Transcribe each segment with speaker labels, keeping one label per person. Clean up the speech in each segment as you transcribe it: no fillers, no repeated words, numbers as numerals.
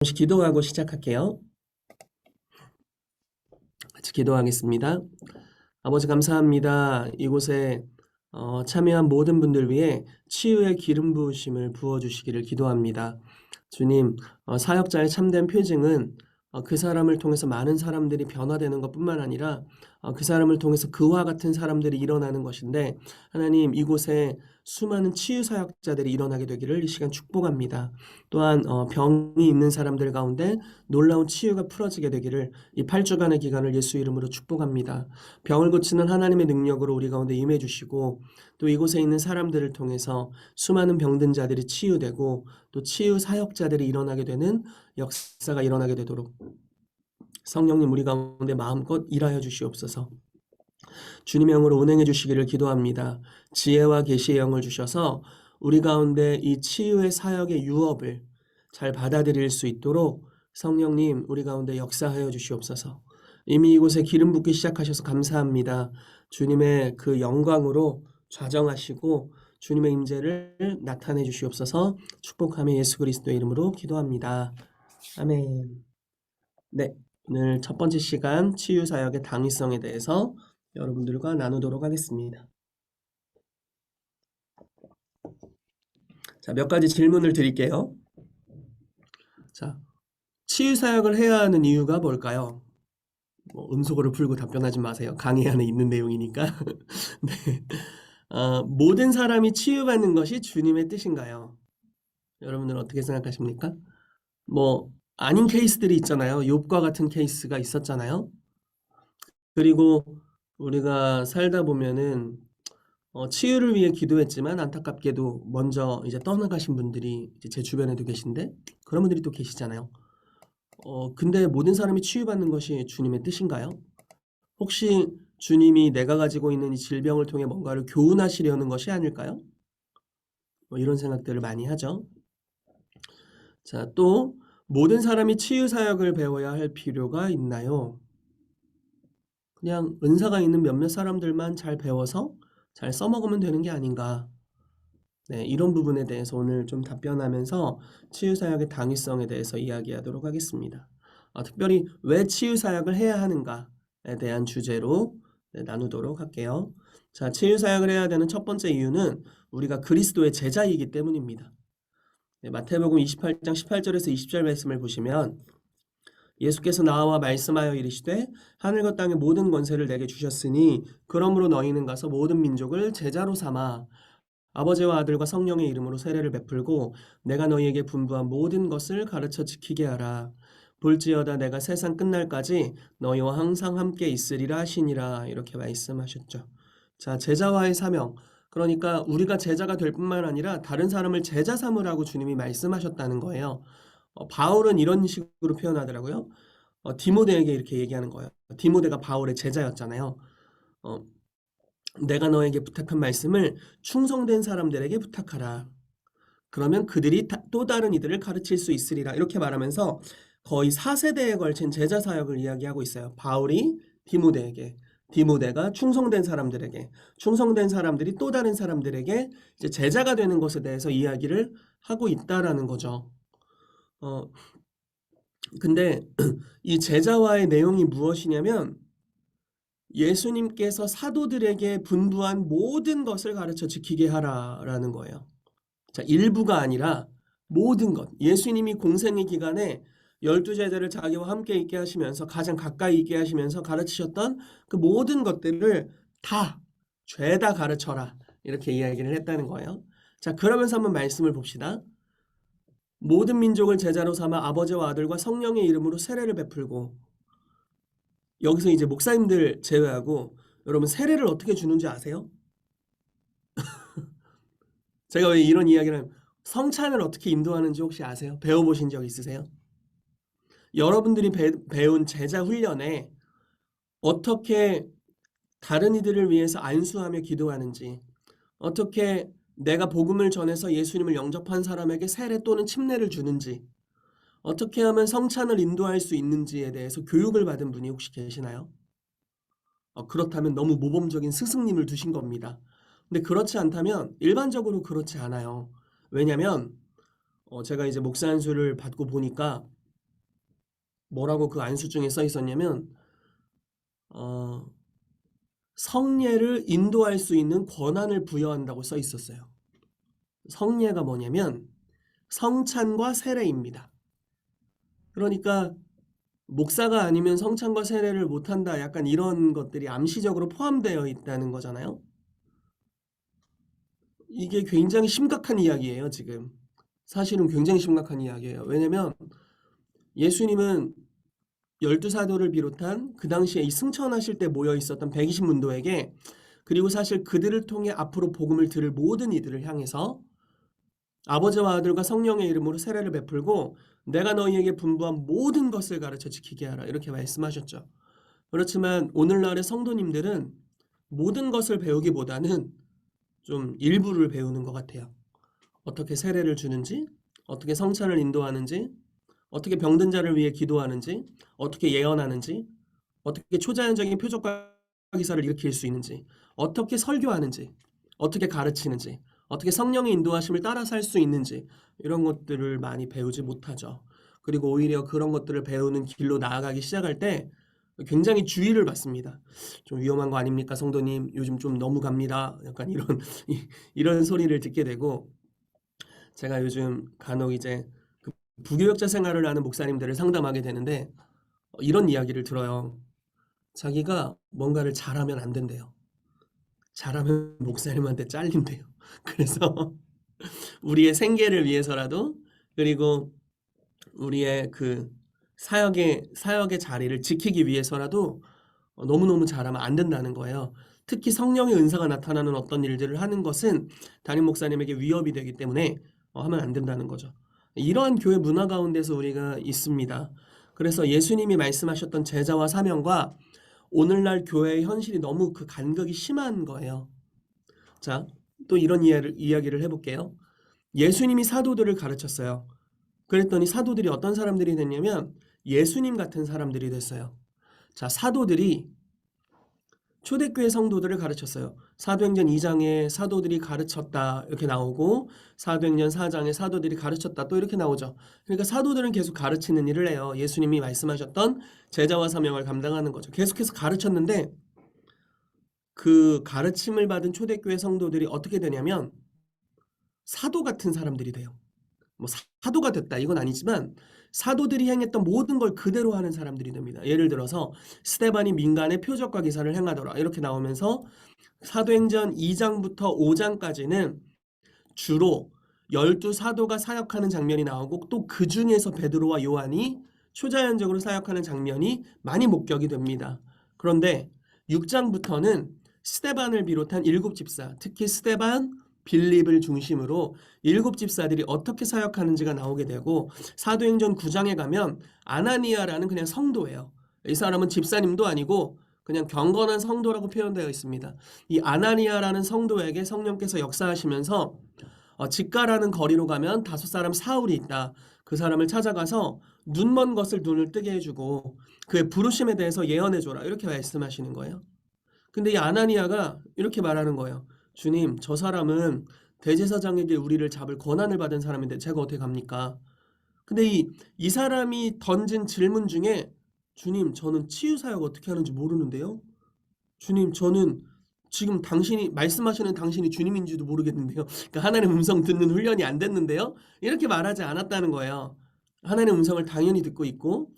Speaker 1: 잠시 기도하고 시작할게요. 같이 기도하겠습니다. 아버지 감사합니다. 이곳에 참여한 모든 분들 위해 치유의 기름 부으심을 부어주시기를 기도합니다. 주님, 사역자의 참된 표징은 그 사람을 통해서 많은 사람들이 변화되는 것뿐만 아니라 그 사람을 통해서 그와 같은 사람들이 일어나는 것인데, 하나님 이곳에 수많은 치유 사역자들이 일어나게 되기를 이 시간 축복합니다. 또한 병이 있는 사람들 가운데 놀라운 치유가 풀어지게 되기를 이 8주간의 기간을 예수 이름으로 축복합니다. 병을 고치는 하나님의 능력으로 우리 가운데 임해 주시고, 또 이곳에 있는 사람들을 통해서 수많은 병든 자들이 치유되고 또 치유 사역자들이 일어나게 되는 역사가 일어나게 되도록 성령님 우리 가운데 마음껏 일하여 주시옵소서. 주님의 영으로 운행해 주시기를 기도합니다. 지혜와 계시의 영을 주셔서 우리 가운데 이 치유의 사역의 유업을 잘 받아들일 수 있도록 성령님 우리 가운데 역사하여 주시옵소서. 이미 이곳에 기름 붓기 시작하셔서 감사합니다. 주님의 그 영광으로 좌정하시고 주님의 임재를 나타내 주시옵소서. 축복하며 예수 그리스도의 이름으로 기도합니다. 아멘. 네, 오늘 첫 번째 시간 치유사역의 당위성에 대해서 여러분들과 나누도록 하겠습니다. 자, 몇 가지 질문을 드릴게요. 자, 치유사역을 해야 하는 이유가 뭘까요? 음소거를 풀고 답변하지 마세요. 강의 안에 있는 내용이니까. 네. 모든 사람이 치유받는 것이 주님의 뜻인가요? 여러분들은 어떻게 생각하십니까? 아닌 케이스들이 있잖아요. 욥과 같은 케이스가 있었잖아요. 그리고 우리가 살다 보면은 치유를 위해 기도했지만 안타깝게도 먼저 이제 떠나가신 분들이 이제 제 주변에도 계신데 그런 분들이 또 계시잖아요. 근데 모든 사람이 치유받는 것이 주님의 뜻인가요? 혹시 주님이 내가 가지고 있는 이 질병을 통해 뭔가를 교훈하시려는 것이 아닐까요? 이런 생각들을 많이 하죠. 자, 또 모든 사람이 치유 사역을 배워야 할 필요가 있나요? 그냥 은사가 있는 몇몇 사람들만 잘 배워서 잘 써먹으면 되는 게 아닌가. 네, 이런 부분에 대해서 오늘 좀 답변하면서 치유사역의 당위성에 대해서 이야기하도록 하겠습니다. 특별히 왜 치유사역을 해야 하는가에 대한 주제로 나누도록 할게요. 자, 치유사역을 해야 되는 첫 번째 이유는 우리가 그리스도의 제자이기 때문입니다. 네, 마태복음 28장 18절에서 20절 말씀을 보시면 예수께서 나와 말씀하여 이르시되 하늘과 땅의 모든 권세를 내게 주셨으니 그러므로 너희는 가서 모든 민족을 제자로 삼아 아버지와 아들과 성령의 이름으로 세례를 베풀고 내가 너희에게 분부한 모든 것을 가르쳐 지키게 하라. 볼지어다 내가 세상 끝날까지 너희와 항상 함께 있으리라 하시니라. 이렇게 말씀하셨죠. 자, 제자와의 사명. 그러니까 우리가 제자가 될 뿐만 아니라 다른 사람을 제자 삼으라고 주님이 말씀하셨다는 거예요. 바울은 이런 식으로 표현하더라고요. 디모데에게 이렇게 얘기하는 거예요. 디모데가 바울의 제자였잖아요. 내가 너에게 부탁한 말씀을 충성된 사람들에게 부탁하라. 그러면 그들이 또 다른 이들을 가르칠 수 있으리라. 이렇게 말하면서 거의 4세대에 걸친 제자 사역을 이야기하고 있어요. 바울이 디모데에게, 디모데가 충성된 사람들에게, 충성된 사람들이 또 다른 사람들에게 이제 제자가 되는 것에 대해서 이야기를 하고 있다라는 거죠. 근데 이 제자와의 내용이 무엇이냐면 예수님께서 사도들에게 분부한 모든 것을 가르쳐 지키게 하라라는 거예요. 자, 일부가 아니라 모든 것. 예수님이 공생의 기간에 12제자를 자기와 함께 있게 하시면서 가장 가까이 있게 하시면서 가르치셨던 그 모든 것들을 다 죄다 가르쳐라. 이렇게 이야기를 했다는 거예요. 자, 그러면서 한번 말씀을 봅시다. 모든 민족을 제자로 삼아 아버지와 아들과 성령의 이름으로 세례를 베풀고, 여기서 이제 목사님들 제외하고 여러분 세례를 어떻게 주는지 아세요? 제가 왜 이런 이야기를 하면 성찬을 어떻게 인도하는지 혹시 아세요? 배워보신 적 있으세요? 여러분들이 배운 제자 훈련에 어떻게 다른 이들을 위해서 안수하며 기도하는지, 어떻게 내가 복음을 전해서 예수님을 영접한 사람에게 세례 또는 침례를 주는지, 어떻게 하면 성찬을 인도할 수 있는지에 대해서 교육을 받은 분이 혹시 계시나요? 그렇다면 너무 모범적인 스승님을 두신 겁니다. 근데 그렇지 않다면 일반적으로 그렇지 않아요. 왜냐하면 제가 이제 목사 안수를 받고 보니까 뭐라고 그 안수증에 써 있었냐면 성례를 인도할 수 있는 권한을 부여한다고 써 있었어요. 성례가 뭐냐면 성찬과 세례입니다. 그러니까 목사가 아니면 성찬과 세례를 못한다, 약간 이런 것들이 암시적으로 포함되어 있다는 거잖아요. 이게 굉장히 심각한 이야기예요, 지금. 사실은 굉장히 심각한 이야기예요. 왜냐면 예수님은 12사도를 비롯한 그 당시에 이 승천하실 때 모여 있었던 120문도에게, 그리고 사실 그들을 통해 앞으로 복음을 들을 모든 이들을 향해서 아버지와 아들과 성령의 이름으로 세례를 베풀고 내가 너희에게 분부한 모든 것을 가르쳐 지키게 하라, 이렇게 말씀하셨죠. 그렇지만 오늘날의 성도님들은 모든 것을 배우기보다는 좀 일부를 배우는 것 같아요. 어떻게 세례를 주는지, 어떻게 성찬을 인도하는지, 어떻게 병든 자를 위해 기도하는지, 어떻게 예언하는지, 어떻게 초자연적인 표적과 기사를 일으킬 수 있는지, 어떻게 설교하는지, 어떻게 가르치는지, 어떻게 성령의 인도하심을 따라 살 수 있는지, 이런 것들을 많이 배우지 못하죠. 그리고 오히려 그런 것들을 배우는 길로 나아가기 시작할 때 굉장히 주의를 받습니다. 좀 위험한 거 아닙니까, 성도님? 요즘 좀 너무 갑니다. 약간 이런 이런 소리를 듣게 되고, 제가 요즘 간혹 이제 그 부교역자 생활을 하는 목사님들을 상담하게 되는데 이런 이야기를 들어요. 자기가 뭔가를 잘하면 안 된대요. 잘하면 목사님한테 잘린대요. 그래서 우리의 생계를 위해서라도, 그리고 우리의 그 사역의 자리를 지키기 위해서라도 너무너무 잘하면 안 된다는 거예요. 특히 성령의 은사가 나타나는 어떤 일들을 하는 것은 담임 목사님에게 위협이 되기 때문에 하면 안 된다는 거죠. 이러한 교회 문화 가운데서 우리가 있습니다. 그래서 예수님이 말씀하셨던 제자와 사명과 오늘날 교회의 현실이 너무 그 간극이 심한 거예요. 자, 또 이런 이야기를 해볼게요. 예수님이 사도들을 가르쳤어요. 그랬더니 사도들이 어떤 사람들이 됐냐면 예수님 같은 사람들이 됐어요. 자, 사도들이 초대교회 성도들을 가르쳤어요. 사도행전 2장에 사도들이 가르쳤다, 이렇게 나오고 사도행전 4장에 사도들이 가르쳤다, 또 이렇게 나오죠. 그러니까 사도들은 계속 가르치는 일을 해요. 예수님이 말씀하셨던 제자와 사명을 감당하는 거죠. 계속해서 가르쳤는데 그 가르침을 받은 초대교회 성도들이 어떻게 되냐면 사도 같은 사람들이 돼요. 뭐 사도가 됐다 이건 아니지만 사도들이 행했던 모든 걸 그대로 하는 사람들이 됩니다. 예를 들어서 스데반이 민간의 표적과 기사를 행하더라, 이렇게 나오면서 사도행전 2장부터 5장까지는 주로 12사도가 사역하는 장면이 나오고 또 그 중에서 베드로와 요한이 초자연적으로 사역하는 장면이 많이 목격이 됩니다. 그런데 6장부터는 스데반을 비롯한 7집사, 특히 스데반, 빌립을 중심으로 7집사들이 어떻게 사역하는지가 나오게 되고, 사도행전 9장에 가면 아나니아라는 그냥 성도예요. 이 사람은 집사님도 아니고 그냥 경건한 성도라고 표현되어 있습니다. 이 아나니아라는 성도에게 성령께서 역사하시면서 직가라는 거리로 가면 5사람 사울이 있다. 그 사람을 찾아가서 눈먼 것을 눈을 뜨게 해주고 그의 부르심에 대해서 예언해줘라, 이렇게 말씀하시는 거예요. 근데 이 아나니아가 이렇게 말하는 거예요. 주님, 저 사람은 대제사장에게 우리를 잡을 권한을 받은 사람인데 제가 어떻게 갑니까? 근데 이 사람이 던진 질문 중에, 주님, 저는 치유사역 어떻게 하는지 모르는데요? 주님, 저는 지금 당신이 말씀하시는 당신이 주님인지도 모르겠는데요. 그러니까 하나님의 음성 듣는 훈련이 안 됐는데요. 이렇게 말하지 않았다는 거예요. 하나님의 음성을 당연히 듣고 있고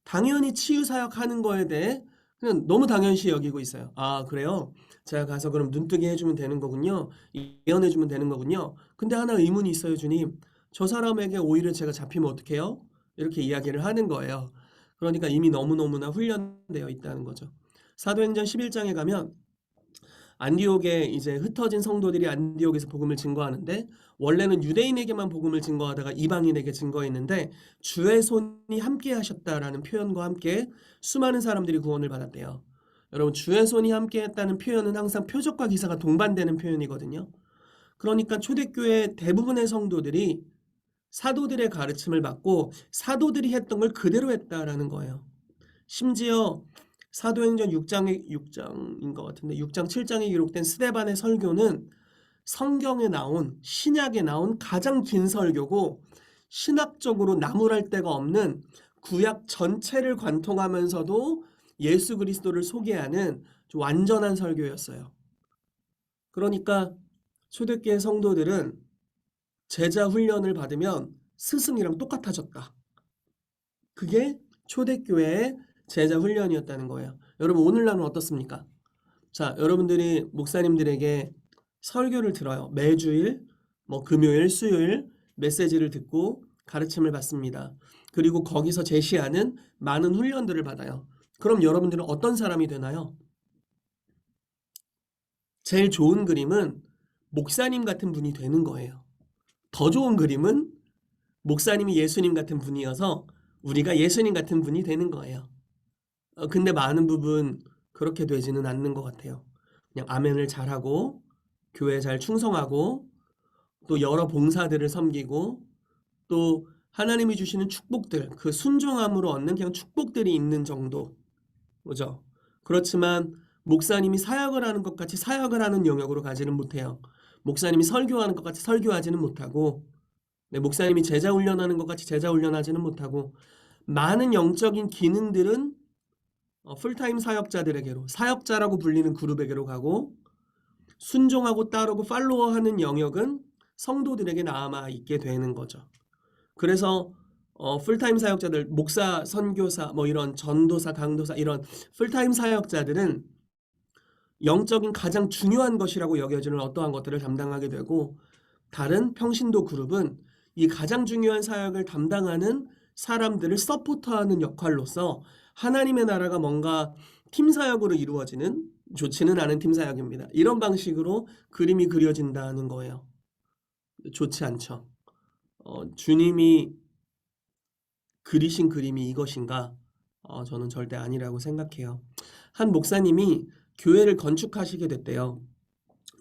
Speaker 1: 당연히 치유 사역하는 거에 대해 그냥 너무 당연시 여기고 있어요. 아, 그래요? 제가 가서 그럼 눈뜨게 해주면 되는 거군요. 예언해주면 되는 거군요. 근데 하나 의문이 있어요, 주님. 저 사람에게 오히려 제가 잡히면 어떡해요? 이렇게 이야기를 하는 거예요. 그러니까 이미 너무너무나 훈련되어 있다는 거죠. 사도행전 11장에 가면 안디옥에 이제 흩어진 성도들이 안디옥에서 복음을 증거하는데, 원래는 유대인에게만 복음을 증거하다가 이방인에게 증거했는데 주의 손이 함께 하셨다라는 표현과 함께 수많은 사람들이 구원을 받았대요. 여러분, 주의 손이 함께 했다는 표현은 항상 표적과 기사가 동반되는 표현이거든요. 그러니까 초대교회 대부분의 성도들이 사도들의 가르침을 받고 사도들이 했던 걸 그대로 했다라는 거예요. 심지어 사도행전 6장인 것 같은데 6장 7장에 기록된 스데반의 설교는 성경에 나온, 신약에 나온 가장 긴 설교고 신학적으로 나무랄 데가 없는 구약 전체를 관통하면서도 예수 그리스도를 소개하는 좀 완전한 설교였어요. 그러니까 초대교회 성도들은 제자 훈련을 받으면 스승이랑 똑같아졌다. 그게 초대교회의 제자 훈련이었다는 거예요. 여러분 오늘날은 어떻습니까? 자, 여러분들이 목사님들에게 설교를 들어요. 매주일, 금요일, 수요일 메시지를 듣고 가르침을 받습니다. 그리고 거기서 제시하는 많은 훈련들을 받아요. 그럼 여러분들은 어떤 사람이 되나요? 제일 좋은 그림은 목사님 같은 분이 되는 거예요. 더 좋은 그림은 목사님이 예수님 같은 분이어서 우리가 예수님 같은 분이 되는 거예요. 근데 많은 부분 그렇게 되지는 않는 것 같아요. 그냥 아멘을 잘하고 교회 잘 충성하고 또 여러 봉사들을 섬기고 또 하나님이 주시는 축복들, 그 순종함으로 얻는 그냥 축복들이 있는 정도. 그죠? 그렇지만 목사님이 사역을 하는 것 같이 사역을 하는 영역으로 가지는 못해요. 목사님이 설교하는 것 같이 설교하지는 못하고 목사님이 제자 훈련하는 것 같이 제자 훈련하지는 못하고 많은 영적인 기능들은 풀타임 사역자들에게로 사역자라고 불리는 그룹에게로 가고 순종하고 따르고 팔로워하는 영역은 성도들에게 남아 있게 되는 거죠. 그래서 풀타임 사역자들, 목사, 선교사, 이런 전도사, 강도사 이런 풀타임 사역자들은 영적인 가장 중요한 것이라고 여겨지는 어떠한 것들을 담당하게 되고 다른 평신도 그룹은 이 가장 중요한 사역을 담당하는 사람들을 서포터하는 역할로서 하나님의 나라가 뭔가 팀 사역으로 이루어지는 좋지는 않은 팀 사역입니다. 이런 방식으로 그림이 그려진다는 거예요. 좋지 않죠. 주님이 그리신 그림이 이것인가? 저는 절대 아니라고 생각해요. 한 목사님이 교회를 건축하시게 됐대요.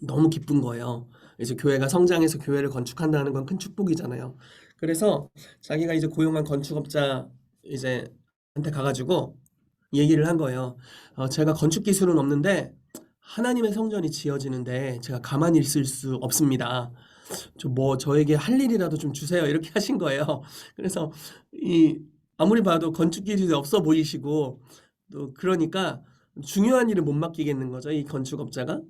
Speaker 1: 너무 기쁜 거예요. 이제 교회가 성장해서 교회를 건축한다는 건 큰 축복이잖아요. 그래서 자기가 이제 고용한 건축업자 이제 한테 가가지고 얘기를 한 거예요. 제가 건축 기술은 없는데 하나님의 성전이 지어지는데 제가 가만히 있을 수 없습니다. 저에게 할 일이라도 좀 주세요. 이렇게 하신 거예요. 그래서 아무리 봐도 건축 기술이 없어 보이시고 또 그러니까 중요한 일을 못 맡기겠는 거죠. 이 건축업자가.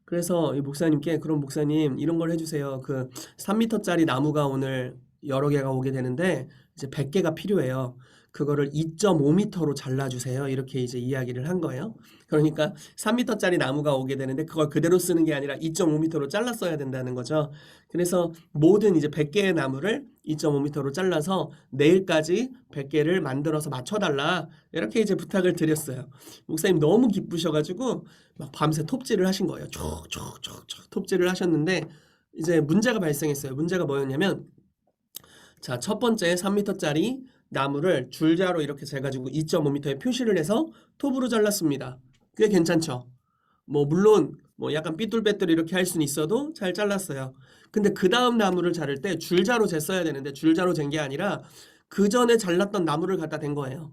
Speaker 1: 그래서 이 목사님께 그럼 목사님 이런 걸 해주세요. 그 3m짜리 나무가 오늘 여러 개가 오게 되는데 이제 100개가 필요해요. 그거를 2.5m로 잘라주세요. 이렇게 이제 이야기를 한 거예요. 그러니까 3m짜리 나무가 오게 되는데 그걸 그대로 쓰는 게 아니라 2.5m로 잘랐어야 된다는 거죠. 그래서 모든 이제 100개의 나무를 2.5m로 잘라서 내일까지 100개를 만들어서 맞춰달라. 이렇게 이제 부탁을 드렸어요. 목사님 너무 기쁘셔가지고 막 밤새 톱질을 하신 거예요. 촉촉촉촉 톱질을 하셨는데 이제 문제가 발생했어요. 문제가 뭐였냐면 자, 첫 번째 3m짜리 나무를 줄자로 이렇게 재가지고 2.5m에 표시를 해서 톱으로 잘랐습니다. 꽤 괜찮죠? 물론 약간 삐뚤빼뚤 이렇게 할 수는 있어도 잘 잘랐어요. 근데 그 다음 나무를 자를 때 줄자로 쟀어야 되는데 줄자로 잰 게 아니라 그 전에 잘랐던 나무를 갖다 댄 거예요.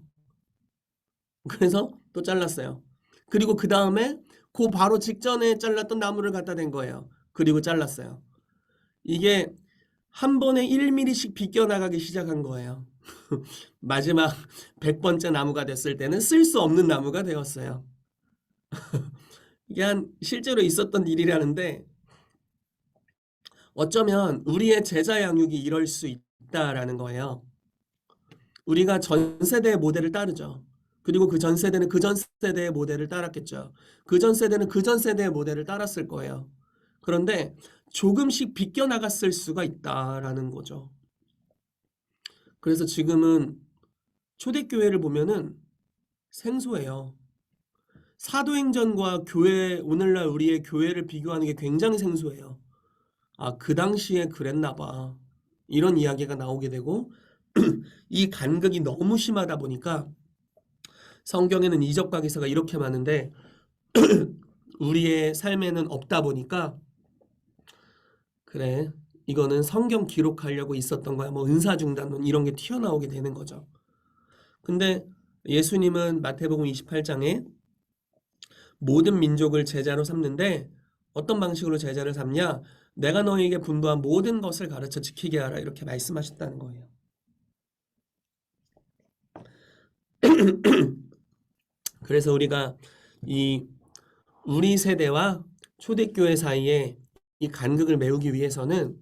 Speaker 1: 그래서 또 잘랐어요. 그리고 그 다음에 그 바로 직전에 잘랐던 나무를 갖다 댄 거예요. 그리고 잘랐어요. 이게 한 번에 1mm씩 비껴나가기 시작한 거예요. 마지막 100번째 나무가 됐을 때는 쓸 수 없는 나무가 되었어요. 이게 실제로 있었던 일이라는데 어쩌면 우리의 제자 양육이 이럴 수 있다라는 거예요. 우리가 전 세대의 모델을 따르죠. 그리고 그 전 세대는 그 전 세대의 모델을 따랐겠죠. 그 전 세대는 그 전 세대의 모델을 따랐을 거예요. 그런데 조금씩 비껴나갔을 수가 있다라는 거죠. 그래서 지금은 초대교회를 보면은 생소해요. 사도행전과 교회, 오늘날 우리의 교회를 비교하는 게 굉장히 생소해요. 그 당시에 그랬나 봐. 이런 이야기가 나오게 되고 이 간극이 너무 심하다 보니까 성경에는 이적과 기사가 이렇게 많은데 우리의 삶에는 없다 보니까 그래 이거는 성경 기록하려고 있었던 거야. 은사중단론 이런 게 튀어나오게 되는 거죠. 근데 예수님은 마태복음 28장에 모든 민족을 제자로 삼는데 어떤 방식으로 제자를 삼냐? 내가 너희에게 분부한 모든 것을 가르쳐 지키게 하라 이렇게 말씀하셨다는 거예요. 그래서 우리가 우리 세대와 초대교회 사이에 이 간극을 메우기 위해서는,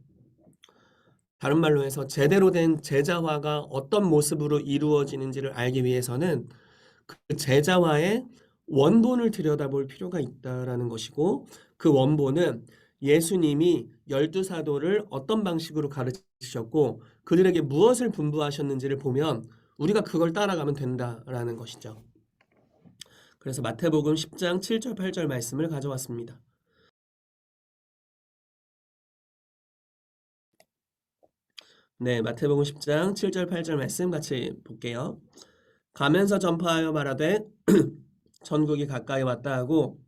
Speaker 1: 다른 말로 해서 제대로 된 제자화가 어떤 모습으로 이루어지는지를 알기 위해서는 그 제자화의 원본을 들여다볼 필요가 있다라는 것이고, 그 원본은 예수님이 12사도를 어떤 방식으로 가르치셨고 그들에게 무엇을 분부하셨는지를 보면 우리가 그걸 따라가면 된다라는 것이죠. 그래서 마태복음 10장 7절 8절 말씀을 가져왔습니다. 네, 마태복음 10장 7절 8절 말씀 같이 볼게요. 가면서 전파하여 말하되 천국이 가까이 왔다 하고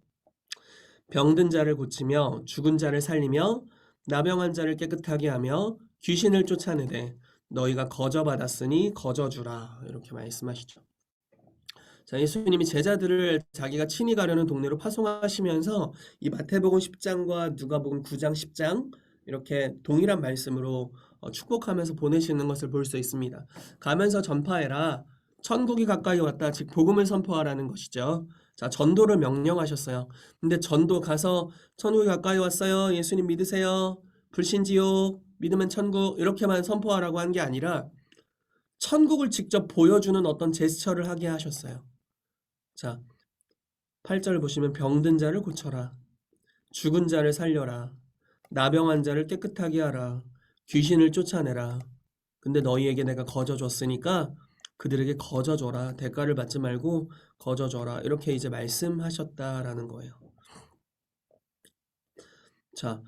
Speaker 1: 병든 자를 고치며 죽은 자를 살리며 나병한 자를 깨끗하게 하며 귀신을 쫓아내되 너희가 거저받았으니 거저주라, 이렇게 말씀하시죠. 자, 예수님이 제자들을 자기가 친히 가려는 동네로 파송하시면서 이 마태복음 10장과 누가복음 9장 10장 이렇게 동일한 말씀으로 축복하면서 보내시는 것을 볼 수 있습니다. 가면서 전파해라, 천국이 가까이 왔다, 즉 복음을 선포하라는 것이죠. 자, 전도를 명령하셨어요. 근데 전도 가서 천국이 가까이 왔어요, 예수님 믿으세요, 불신지요, 믿으면 천국, 이렇게만 선포하라고 한 게 아니라 천국을 직접 보여주는 어떤 제스처를 하게 하셨어요. 자, 8절 보시면 병든 자를 고쳐라, 죽은 자를 살려라, 나병한 자를 깨끗하게 하라, 귀신을 쫓아내라. 근데 너희에게 내가 거저 줬으니까 그들에게 거저 줘라. 대가를 받지 말고 거저 줘라. 이렇게 이제 말씀하셨다라는 거예요. 자,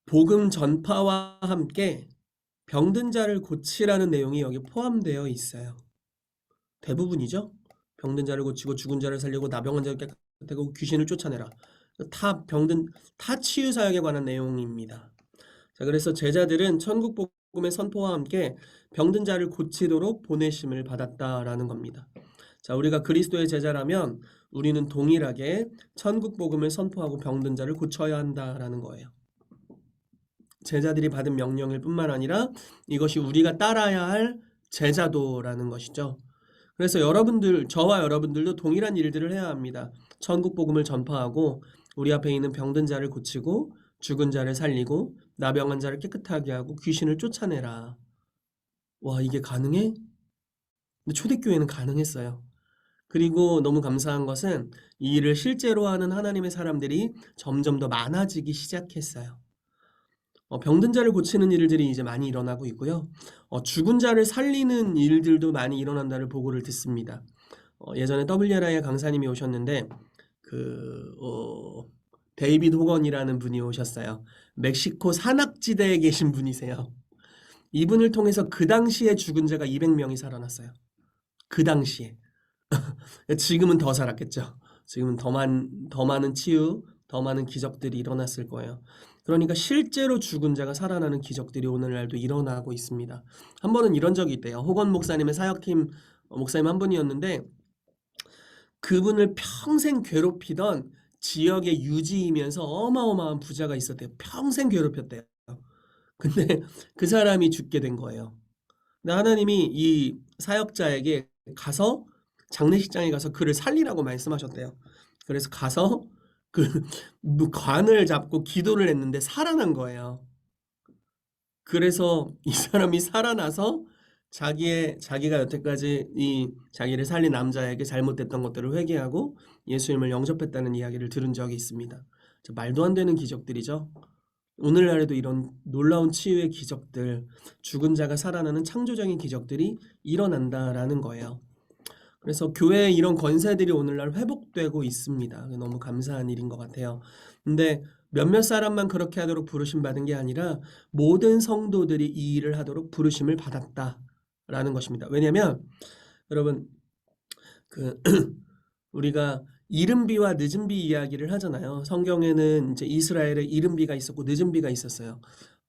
Speaker 1: 복음 전파와 함께 병든 자를 고치라는 내용이 여기 포함되어 있어요. 대부분이죠. 병든 자를 고치고 죽은 자를 살리고 나병한 자를 깨끗하고 귀신을 쫓아내라. 다 치유 사역에 관한 내용입니다. 자, 그래서 제자들은 천국 복음의 선포와 함께 병든 자를 고치도록 보내심을 받았다라는 겁니다. 자, 우리가 그리스도의 제자라면 우리는 동일하게 천국 복음을 선포하고 병든 자를 고쳐야 한다라는 거예요. 제자들이 받은 명령일 뿐만 아니라 이것이 우리가 따라야 할 제자도라는 것이죠. 그래서 저와 여러분들도 동일한 일들을 해야 합니다. 천국 복음을 전파하고 우리 앞에 있는 병든 자를 고치고 죽은 자를 살리고 나병한 자를 깨끗하게 하고 귀신을 쫓아내라. 와, 이게 가능해? 근데 초대교회는 가능했어요. 그리고 너무 감사한 것은 이 일을 실제로 하는 하나님의 사람들이 점점 더 많아지기 시작했어요. 병든 자를 고치는 일들이 이제 많이 일어나고 있고요. 죽은 자를 살리는 일들도 많이 일어난다는 보고를 듣습니다. 예전에 WLI의 강사님이 오셨는데 데이비드 호건이라는 분이 오셨어요. 멕시코 산악지대에 계신 분이세요. 이분을 통해서 그 당시에 죽은 자가 200명이 살아났어요. 그 당시에. 지금은 더 살았겠죠. 지금은 더 많은 치유, 더 많은 기적들이 일어났을 거예요. 그러니까 실제로 죽은 자가 살아나는 기적들이 오늘날도 일어나고 있습니다. 한 번은 이런 적이 있대요. 호건 목사님의 사역팀 목사님 한 분이었는데 그분을 평생 괴롭히던 지역의 유지이면서 어마어마한 부자가 있었대요. 평생 괴롭혔대요. 근데 그 사람이 죽게 된 거예요. 근데 하나님이 이 사역자에게 가서 장례식장에 가서 그를 살리라고 말씀하셨대요. 그래서 가서 그 관을 잡고 기도를 했는데 살아난 거예요. 그래서 이 사람이 살아나서 자기가 여태까지 이 자기를 살린 남자에게 잘못됐던 것들을 회개하고 예수님을 영접했다는 이야기를 들은 적이 있습니다. 말도 안 되는 기적들이죠. 오늘날에도 이런 놀라운 치유의 기적들, 죽은 자가 살아나는 창조적인 기적들이 일어난다라는 거예요. 그래서 교회의 이런 권세들이 오늘날 회복되고 있습니다. 너무 감사한 일인 것 같아요. 근데 몇몇 사람만 그렇게 하도록 부르심 받은 게 아니라 모든 성도들이 이 일을 하도록 부르심을 받았다라는 것입니다. 왜냐하면 여러분 우리가 이른비와 늦은비 이야기를 하잖아요. 성경에는 이제 이스라엘에 이른비가 있었고 늦은비가 있었어요.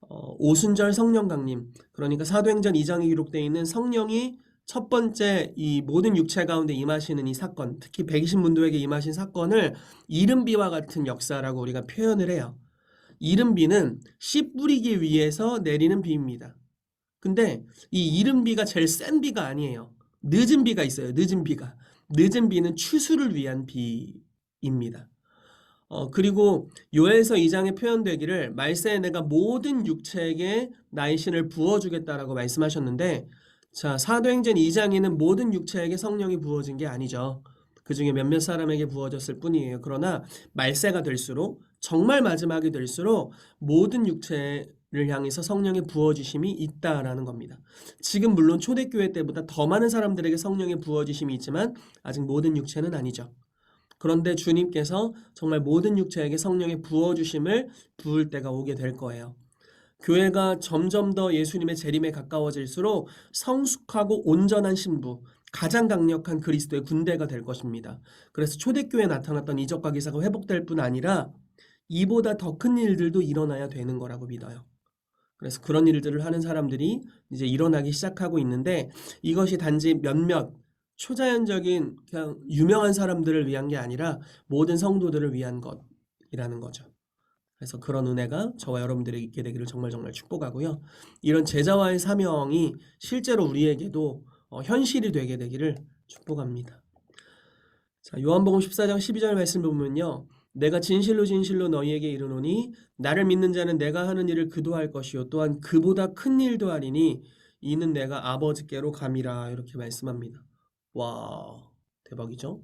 Speaker 1: 오순절 성령 강림, 그러니까 사도행전 2장에 기록되어 있는 성령이 첫 번째 이 모든 육체 가운데 임하시는 이 사건, 특히 120문도에게 임하신 사건을 이른비와 같은 역사라고 우리가 표현을 해요. 이른비는 씨 뿌리기 위해서 내리는 비입니다. 근데 이 이른비가 제일 센 비가 아니에요. 늦은 비가 있어요. 늦은 비가. 늦은 비는 추수를 위한 비입니다. 그리고 요엘서 2장에 표현되기를 말세에 내가 모든 육체에게 나의 신을 부어주겠다라고 말씀하셨는데, 자, 사도행전 2장에는 모든 육체에게 성령이 부어진 게 아니죠. 그 중에 몇몇 사람에게 부어졌을 뿐이에요. 그러나 말세가 될수록, 정말 마지막이 될수록 모든 육체를 향해서 성령의 부어주심이 있다라는 겁니다. 지금 물론 초대교회 때보다 더 많은 사람들에게 성령의 부어주심이 있지만 아직 모든 육체는 아니죠. 그런데 주님께서 정말 모든 육체에게 성령의 부어주심을 부을 때가 오게 될 거예요. 교회가 점점 더 예수님의 재림에 가까워질수록 성숙하고 온전한 신부, 가장 강력한 그리스도의 군대가 될 것입니다. 그래서 초대교회에 나타났던 이적과 기사가 회복될 뿐 아니라 이보다 더 큰 일들도 일어나야 되는 거라고 믿어요. 그래서 그런 일들을 하는 사람들이 이제 일어나기 시작하고 있는데, 이것이 단지 몇몇 초자연적인 그냥 유명한 사람들을 위한 게 아니라 모든 성도들을 위한 것이라는 거죠. 그래서 그런 은혜가 저와 여러분들에게 있게 되기를 정말 정말 축복하고요. 이런 제자와의 사명이 실제로 우리에게도 현실이 되게 되기를 축복합니다. 자, 요한복음 14장 12절 말씀 보면요. 내가 진실로 진실로 너희에게 이르노니 나를 믿는 자는 내가 하는 일을 그도 할 것이요 또한 그보다 큰 일도 하리니 이는 내가 아버지께로 감이라, 이렇게 말씀합니다. 와, 대박이죠?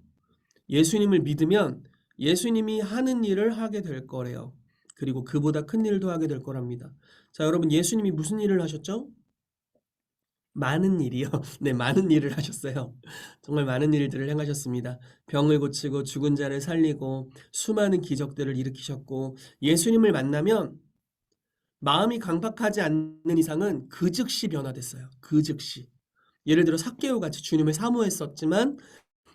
Speaker 1: 예수님을 믿으면 예수님이 하는 일을 하게 될 거래요. 그리고 그보다 큰 일도 하게 될 거랍니다. 자, 여러분, 예수님이 무슨 일을 하셨죠? 많은 일이요. 네, 많은 일을 하셨어요. 정말 많은 일들을 행하셨습니다. 병을 고치고 죽은 자를 살리고 수많은 기적들을 일으키셨고, 예수님을 만나면 마음이 강팍하지 않는 이상은 그 즉시 변화됐어요. 그 즉시. 예를 들어 삭개오 같이 주님을 사모했었지만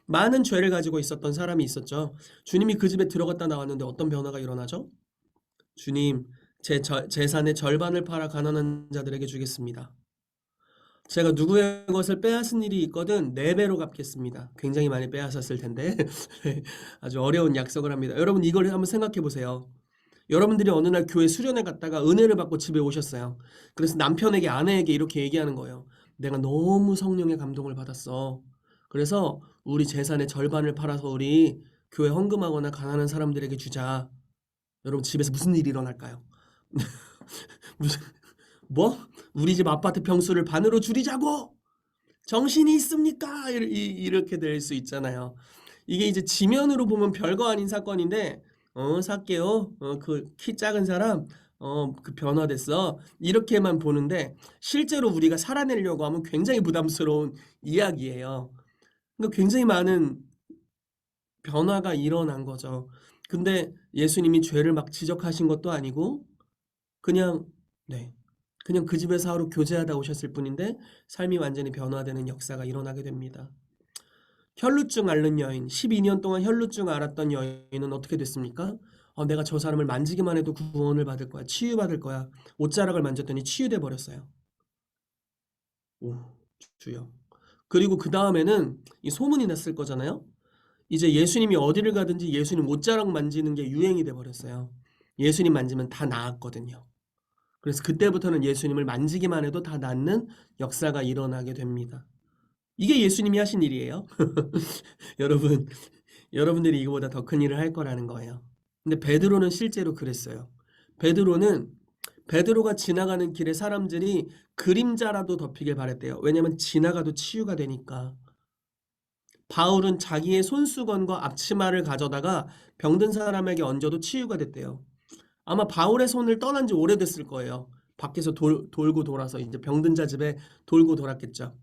Speaker 1: 많은 죄를 가지고 있었던 사람이 있었죠. 주님이 그 집에 들어갔다 나왔는데 어떤 변화가 일어나죠? 주님, 제 재산의 절반을 팔아 가난한 자들에게 주겠습니다. 제가 누구의 것을 빼앗은 일이 있거든 4배로 갚겠습니다. 굉장히 많이 빼앗았을 텐데 아주 어려운 약속을 합니다. 여러분, 이걸 한번 생각해 보세요. 여러분들이 어느 날 교회 수련회 갔다가 은혜를 받고 집에 오셨어요. 그래서 남편에게, 아내에게 이렇게 얘기하는 거예요. 내가 너무 성령의 감동을 받았어. 그래서 우리 재산의 절반을 팔아서 우리 교회 헌금하거나 가난한 사람들에게 주자. 여러분, 집에서 무슨 일이 일어날까요? 무슨 뭐? 우리 집 아파트 평수를 반으로 줄이자고? 정신이 있습니까? 이렇게 될 수 있잖아요. 이게 이제 지면으로 보면 별거 아닌 사건인데, 삭개오, 그 키 작은 사람, 그 변화됐어. 이렇게만 보는데, 실제로 우리가 살아내려고 하면 굉장히 부담스러운 이야기예요. 그러니까 굉장히 많은 변화가 일어난 거죠. 근데 예수님이 죄를 막 지적하신 것도 아니고, 그냥, 네. 그냥 그 집에서 하루 교제하다 오셨을 뿐인데 삶이 완전히 변화되는 역사가 일어나게 됩니다. 혈루증 앓는 여인, 12년 동안 혈루증 앓았던 여인은 어떻게 됐습니까? 내가 저 사람을 만지기만 해도 구원을 받을 거야. 치유받을 거야. 옷자락을 만졌더니 치유돼 버렸어요. 오, 주여. 그리고 그 다음에는 이 소문이 났을 거잖아요. 이제 예수님이 어디를 가든지 예수님 옷자락 만지는 게 유행이 돼 버렸어요. 예수님 만지면 다 나았거든요. 그래서 그때부터는 예수님을 만지기만 해도 다 낫는 역사가 일어나게 됩니다. 이게 예수님이 하신 일이에요. 여러분, 여러분들이 이거보다 더 큰 일을 할 거라는 거예요. 근데 베드로는 실제로 그랬어요. 베드로가 지나가는 길에 사람들이 그림자라도 덮이길 바랬대요. 왜냐면 지나가도 치유가 되니까. 바울은 자기의 손수건과 앞치마를 가져다가 병든 사람에게 얹어도 치유가 됐대요. 아마 바울의 손을 떠난 지 오래됐을 거예요. 밖에서 돌고 돌아서 이제 병든 자 집에 돌고 돌았겠죠.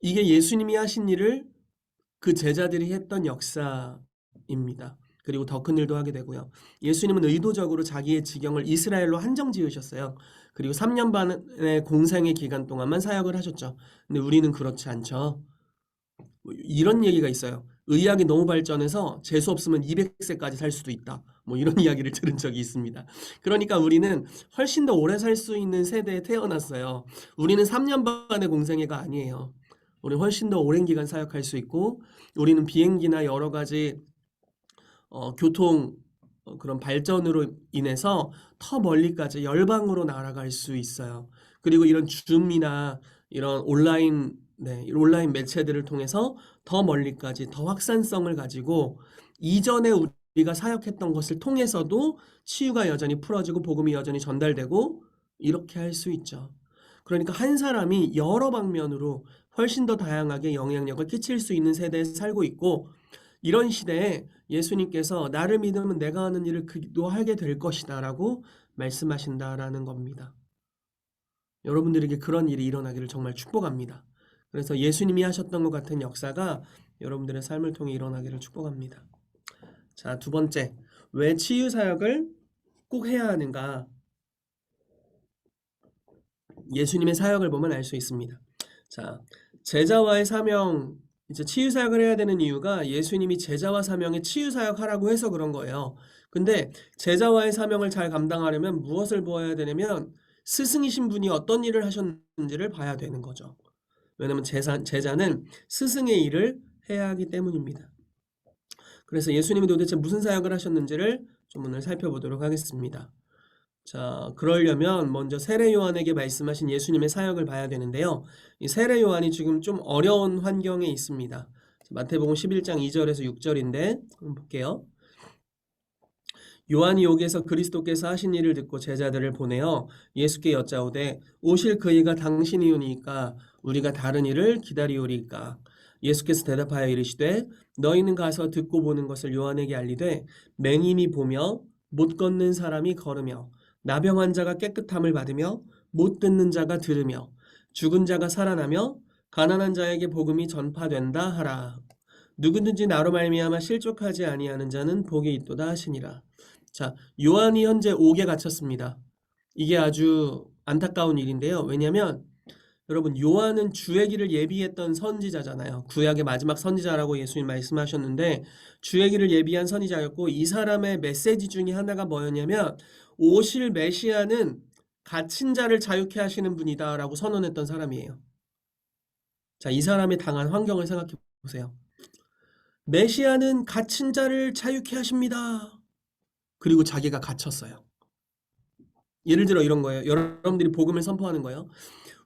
Speaker 1: 이게 예수님이 하신 일을 그 제자들이 했던 역사입니다. 그리고 더 큰 일도 하게 되고요. 예수님은 의도적으로 자기의 지경을 이스라엘로 한정 지으셨어요. 그리고 3년 반의 공생의 기간 동안만 사역을 하셨죠. 근데 우리는 그렇지 않죠. 이런 얘기가 있어요. 의학이 너무 발전해서 재수 없으면 200세까지 살 수도 있다. 뭐 이런 이야기를 들은 적이 있습니다. 그러니까 우리는 훨씬 더 오래 살 수 있는 세대에 태어났어요. 우리는 3년 반의 공생애가 아니에요. 우리는 훨씬 더 오랜 기간 사역할 수 있고, 우리는 비행기나 여러 가지 교통 그런 발전으로 인해서 더 멀리까지 열방으로 날아갈 수 있어요. 그리고 이런 줌이나 이런 온라인 온라인 매체들을 통해서 더 멀리까지 더 확산성을 가지고 이전에 우리가 사역했던 것을 통해서도 치유가 여전히 풀어지고 복음이 여전히 전달되고 이렇게 할 수 있죠. 그러니까 한 사람이 여러 방면으로 훨씬 더 다양하게 영향력을 끼칠 수 있는 세대에 살고 있고, 이런 시대에 예수님께서 나를 믿으면 내가 하는 일을 그도 하게 될 것이다 라고 말씀하신다라는 겁니다. 여러분들에게 그런 일이 일어나기를 정말 축복합니다. 그래서 예수님이 하셨던 것 같은 역사가 여러분들의 삶을 통해 일어나기를 축복합니다. 자, 두 번째, 왜 치유 사역을 꼭 해야 하는가? 예수님의 사역을 보면 알 수 있습니다. 자, 제자와의 사명, 이제 치유 사역을 해야 되는 이유가 예수님이 제자와 사명에 치유 사역하라고 해서 그런 거예요. 근데 제자와의 사명을 잘 감당하려면 무엇을 보아야 되냐면 스승이신 분이 어떤 일을 하셨는지를 봐야 되는 거죠. 왜냐하면 제자는 스승의 일을 해야 하기 때문입니다. 그래서 예수님이 도대체 무슨 사역을 하셨는지를 좀 오늘 살펴보도록 하겠습니다. 자, 그러려면 먼저 세례 요한에게 말씀하신 예수님의 사역을 봐야 되는데요. 이 세례 요한이 지금 좀 어려운 환경에 있습니다. 마태복음 11장 2절에서 6절인데 한번 볼게요. 요한이 여기에서 그리스도께서 하신 일을 듣고 제자들을 보내어 예수께 여짜오되 오실 그이가 당신이오니까 우리가 다른 일을 기다리오리까. 예수께서 대답하여 이르시되 너희는 가서 듣고 보는 것을 요한에게 알리되 맹인이 보며 못 걷는 사람이 걸으며 나병 환자가 깨끗함을 받으며 못 듣는 자가 들으며 죽은 자가 살아나며 가난한 자에게 복음이 전파된다 하라. 누구든지 나로 말미암아 실족하지 아니하는 자는 복이 있도다 하시니라. 자, 요한이 현재 옥에 갇혔습니다. 이게 아주 안타까운 일인데요. 왜냐하면 여러분, 요한은 주의 길을 예비했던 선지자잖아요. 구약의 마지막 선지자라고 예수님 말씀하셨는데 주의 길을 예비한 선지자였고, 이 사람의 메시지 중에 하나가 뭐였냐면 오실 메시아는 갇힌 자를 자유케 하시는 분이다 라고 선언했던 사람이에요. 자, 이 사람이 당한 환경을 생각해 보세요. 메시아는 갇힌 자를 자유케 하십니다. 그리고 자기가 갇혔어요. 예를 들어 이런 거예요. 여러분들이 복음을 선포하는 거예요.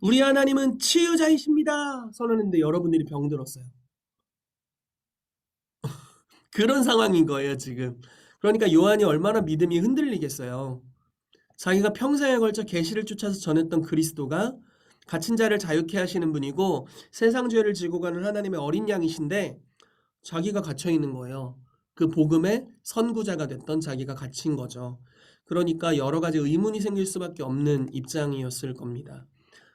Speaker 1: 우리 하나님은 치유자이십니다. 선언했는데 여러분들이 병들었어요. 그런 상황인 거예요, 지금. 그러니까 요한이 얼마나 믿음이 흔들리겠어요. 자기가 평생에 걸쳐 계시를 쫓아서 전했던 그리스도가 갇힌 자를 자유케 하시는 분이고 세상 죄를 지고 가는 하나님의 어린 양이신데 자기가 갇혀 있는 거예요. 그 복음의 선구자가 됐던 자기가 갇힌 거죠. 그러니까 여러 가지 의문이 생길 수밖에 없는 입장이었을 겁니다.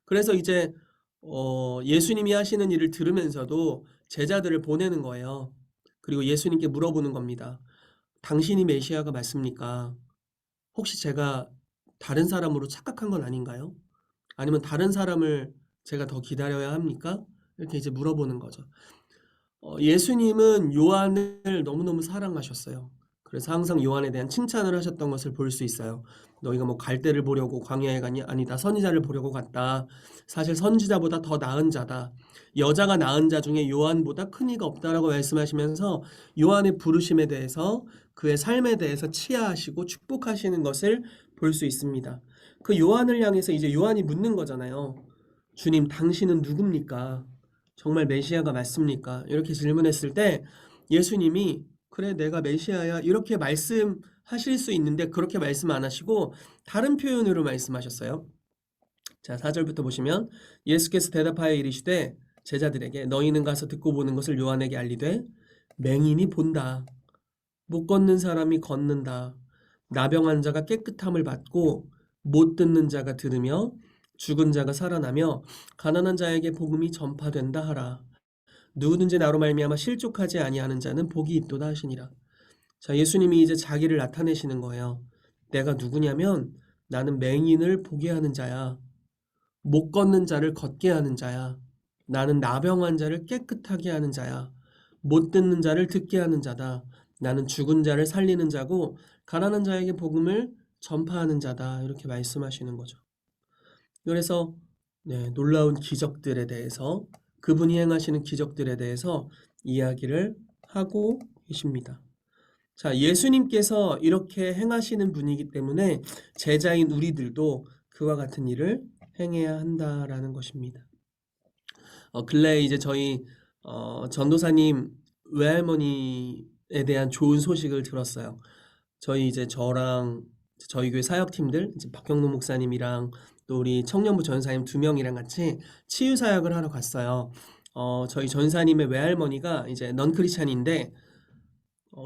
Speaker 1: 그래서 이제 예수님이 하시는 일을 들으면서도 제자들을 보내는 거예요. 그리고 예수님께 물어보는 겁니다. 당신이 메시아가 맞습니까? 혹시 제가 다른 사람으로 착각한 건 아닌가요? 아니면 다른 사람을 제가 더 기다려야 합니까? 이렇게 이제 물어보는 거죠. 예수님은 요한을 너무너무 사랑하셨어요. 그래서 항상 요한에 대한 칭찬을 하셨던 것을 볼 수 있어요. 너희가 뭐 갈대를 보려고 광야에 가니 아니다. 선지자를 보려고 갔다. 사실 선지자보다 더 나은 자다. 여자가 낳은 자 중에 요한보다 큰 이가 없다라고 말씀하시면서 요한의 부르심에 대해서 그의 삶에 대해서 치하하시고 축복하시는 것을 볼 수 있습니다. 그 요한을 향해서 이제 요한이 묻는 거잖아요. 주님, 당신은 누굽니까? 정말 메시아가 맞습니까? 이렇게 질문했을 때 예수님이 그래 내가 메시아야 이렇게 말씀하실 수 있는데 그렇게 말씀 안 하시고 다른 표현으로 말씀하셨어요. 자, 4절부터 보시면 예수께서 대답하여 이르시되 제자들에게 너희는 가서 듣고 보는 것을 요한에게 알리되 맹인이 본다. 못 걷는 사람이 걷는다. 나병 환자가 깨끗함을 받고 못 듣는 자가 들으며 죽은 자가 살아나며 가난한 자에게 복음이 전파된다 하라. 누구든지 나로 말미암아 실족하지 아니하는 자는 복이 있도다 하시니라. 자, 예수님이 이제 자기를 나타내시는 거예요. 내가 누구냐면 나는 맹인을 보게 하는 자야. 못 걷는 자를 걷게 하는 자야. 나는 나병 환자를 깨끗하게 하는 자야. 못 듣는 자를 듣게 하는 자다. 나는 죽은 자를 살리는 자고 가난한 자에게 복음을 전파하는 자다. 이렇게 말씀하시는 거죠. 그래서 놀라운 기적들에 대해서 그분이 행하시는 기적들에 대해서 이야기를 하고 계십니다. 자, 예수님께서 이렇게 행하시는 분이기 때문에 제자인 우리들도 그와 같은 일을 행해야 한다라는 것입니다. 근래에 이제 저희 전도사님 외할머니에 대한 좋은 소식을 들었어요. 저희 이제 저랑 저희 교회 사역팀들 이제 박경록 목사님이랑 또 우리 청년부 전사님 2명이랑 같이 치유 사역을 하러 갔어요. 저희 전사님의 외할머니가 이제 넌 크리스찬인데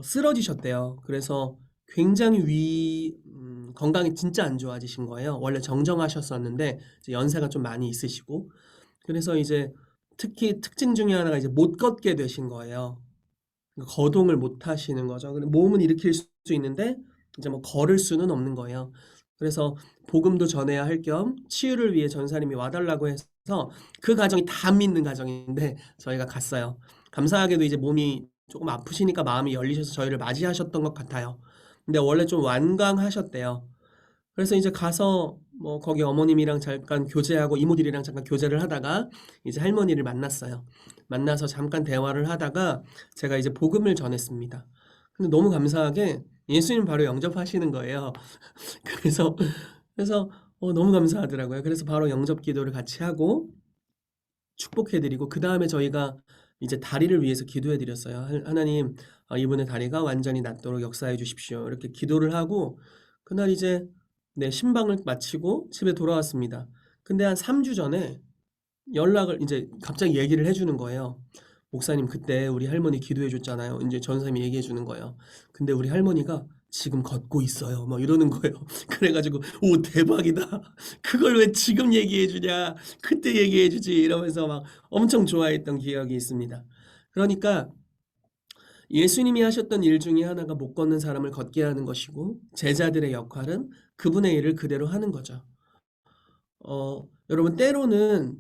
Speaker 1: 쓰러지셨대요. 그래서 굉장히 건강이 진짜 안 좋아지신 거예요. 원래 정정하셨었는데 이제 연세가 좀 많이 있으시고 그래서 이제 특히 특징 중에 하나가 이제 못 걷게 되신 거예요. 거동을 못 하시는 거죠. 몸은 일으킬 수 있는데 이제 뭐 걸을 수는 없는 거예요. 그래서 복음도 전해야 할 겸 치유를 위해 전사님이 와달라고 해서 그 가정이 다 믿는 가정인데 저희가 갔어요. 감사하게도 이제 몸이 조금 아프시니까 마음이 열리셔서 저희를 맞이하셨던 것 같아요. 근데 원래 좀 완강하셨대요. 그래서 이제 가서 뭐 거기 어머님이랑 잠깐 교제하고 이모들이랑 잠깐 교제를 하다가 이제 할머니를 만났어요. 만나서 잠깐 대화를 하다가 제가 이제 복음을 전했습니다. 근데 너무 감사하게 예수님 바로 영접하시는 거예요. 그래서 그래서 너무 감사하더라고요. 그래서 바로 영접 기도를 같이 하고 축복해드리고 그 다음에 저희가 이제 다리를 위해서 기도해드렸어요. 하나님, 이분의 다리가 완전히 낫도록 역사해 주십시오. 이렇게 기도를 하고 그날 이제 네, 신방을 마치고 집에 돌아왔습니다. 근데 한 3주 전에 연락을 이제 갑자기 얘기를 해주는 거예요. 목사님 그때 우리 할머니 기도해 줬잖아요. 이제 전사님이 얘기해 주는 거예요. 근데 우리 할머니가 지금 걷고 있어요. 막 이러는 거예요. 그래가지고 오 대박이다. 그걸 왜 지금 얘기해 주냐. 그때 얘기해 주지 이러면서 막 엄청 좋아했던 기억이 있습니다. 그러니까 예수님이 하셨던 일 중에 하나가 못 걷는 사람을 걷게 하는 것이고 제자들의 역할은 그분의 일을 그대로 하는 거죠. 여러분 때로는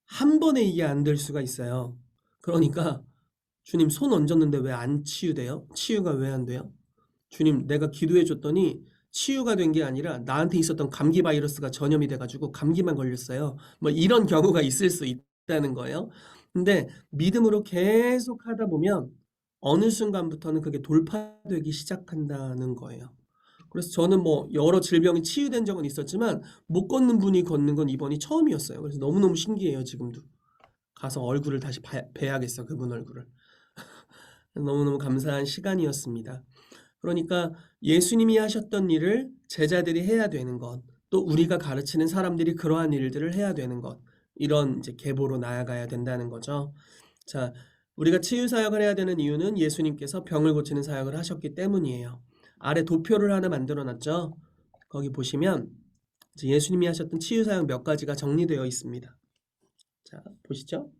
Speaker 1: 한 번에 이게 안 될 수가 있어요. 그러니까 주님 손 얹었는데 왜 안 치유돼요? 치유가 왜 안 돼요? 주님 내가 기도해 줬더니 치유가 된 게 아니라 나한테 있었던 감기 바이러스가 전염이 돼가지고 감기만 걸렸어요. 뭐 이런 경우가 있을 수 있다는 거예요. 근데 믿음으로 계속 하다 보면 어느 순간부터는 그게 돌파되기 시작한다는 거예요. 그래서 저는 뭐 여러 질병이 치유된 적은 있었지만 못 걷는 분이 걷는 건 이번이 처음이었어요. 그래서 너무너무 신기해요, 지금도. 가서 얼굴을 다시 뵈야겠어, 그분 얼굴을. 너무너무 감사한 시간이었습니다. 그러니까 예수님이 하셨던 일을 제자들이 해야 되는 것, 또 우리가 가르치는 사람들이 그러한 일들을 해야 되는 것, 이런 이제 계보로 나아가야 된다는 거죠. 자, 우리가 치유 사역을 해야 되는 이유는 예수님께서 병을 고치는 사역을 하셨기 때문이에요. 아래 도표를 하나 만들어 놨죠. 거기 보시면 이제 예수님이 하셨던 치유 사역 몇 가지가 정리되어 있습니다. 자, 보시죠.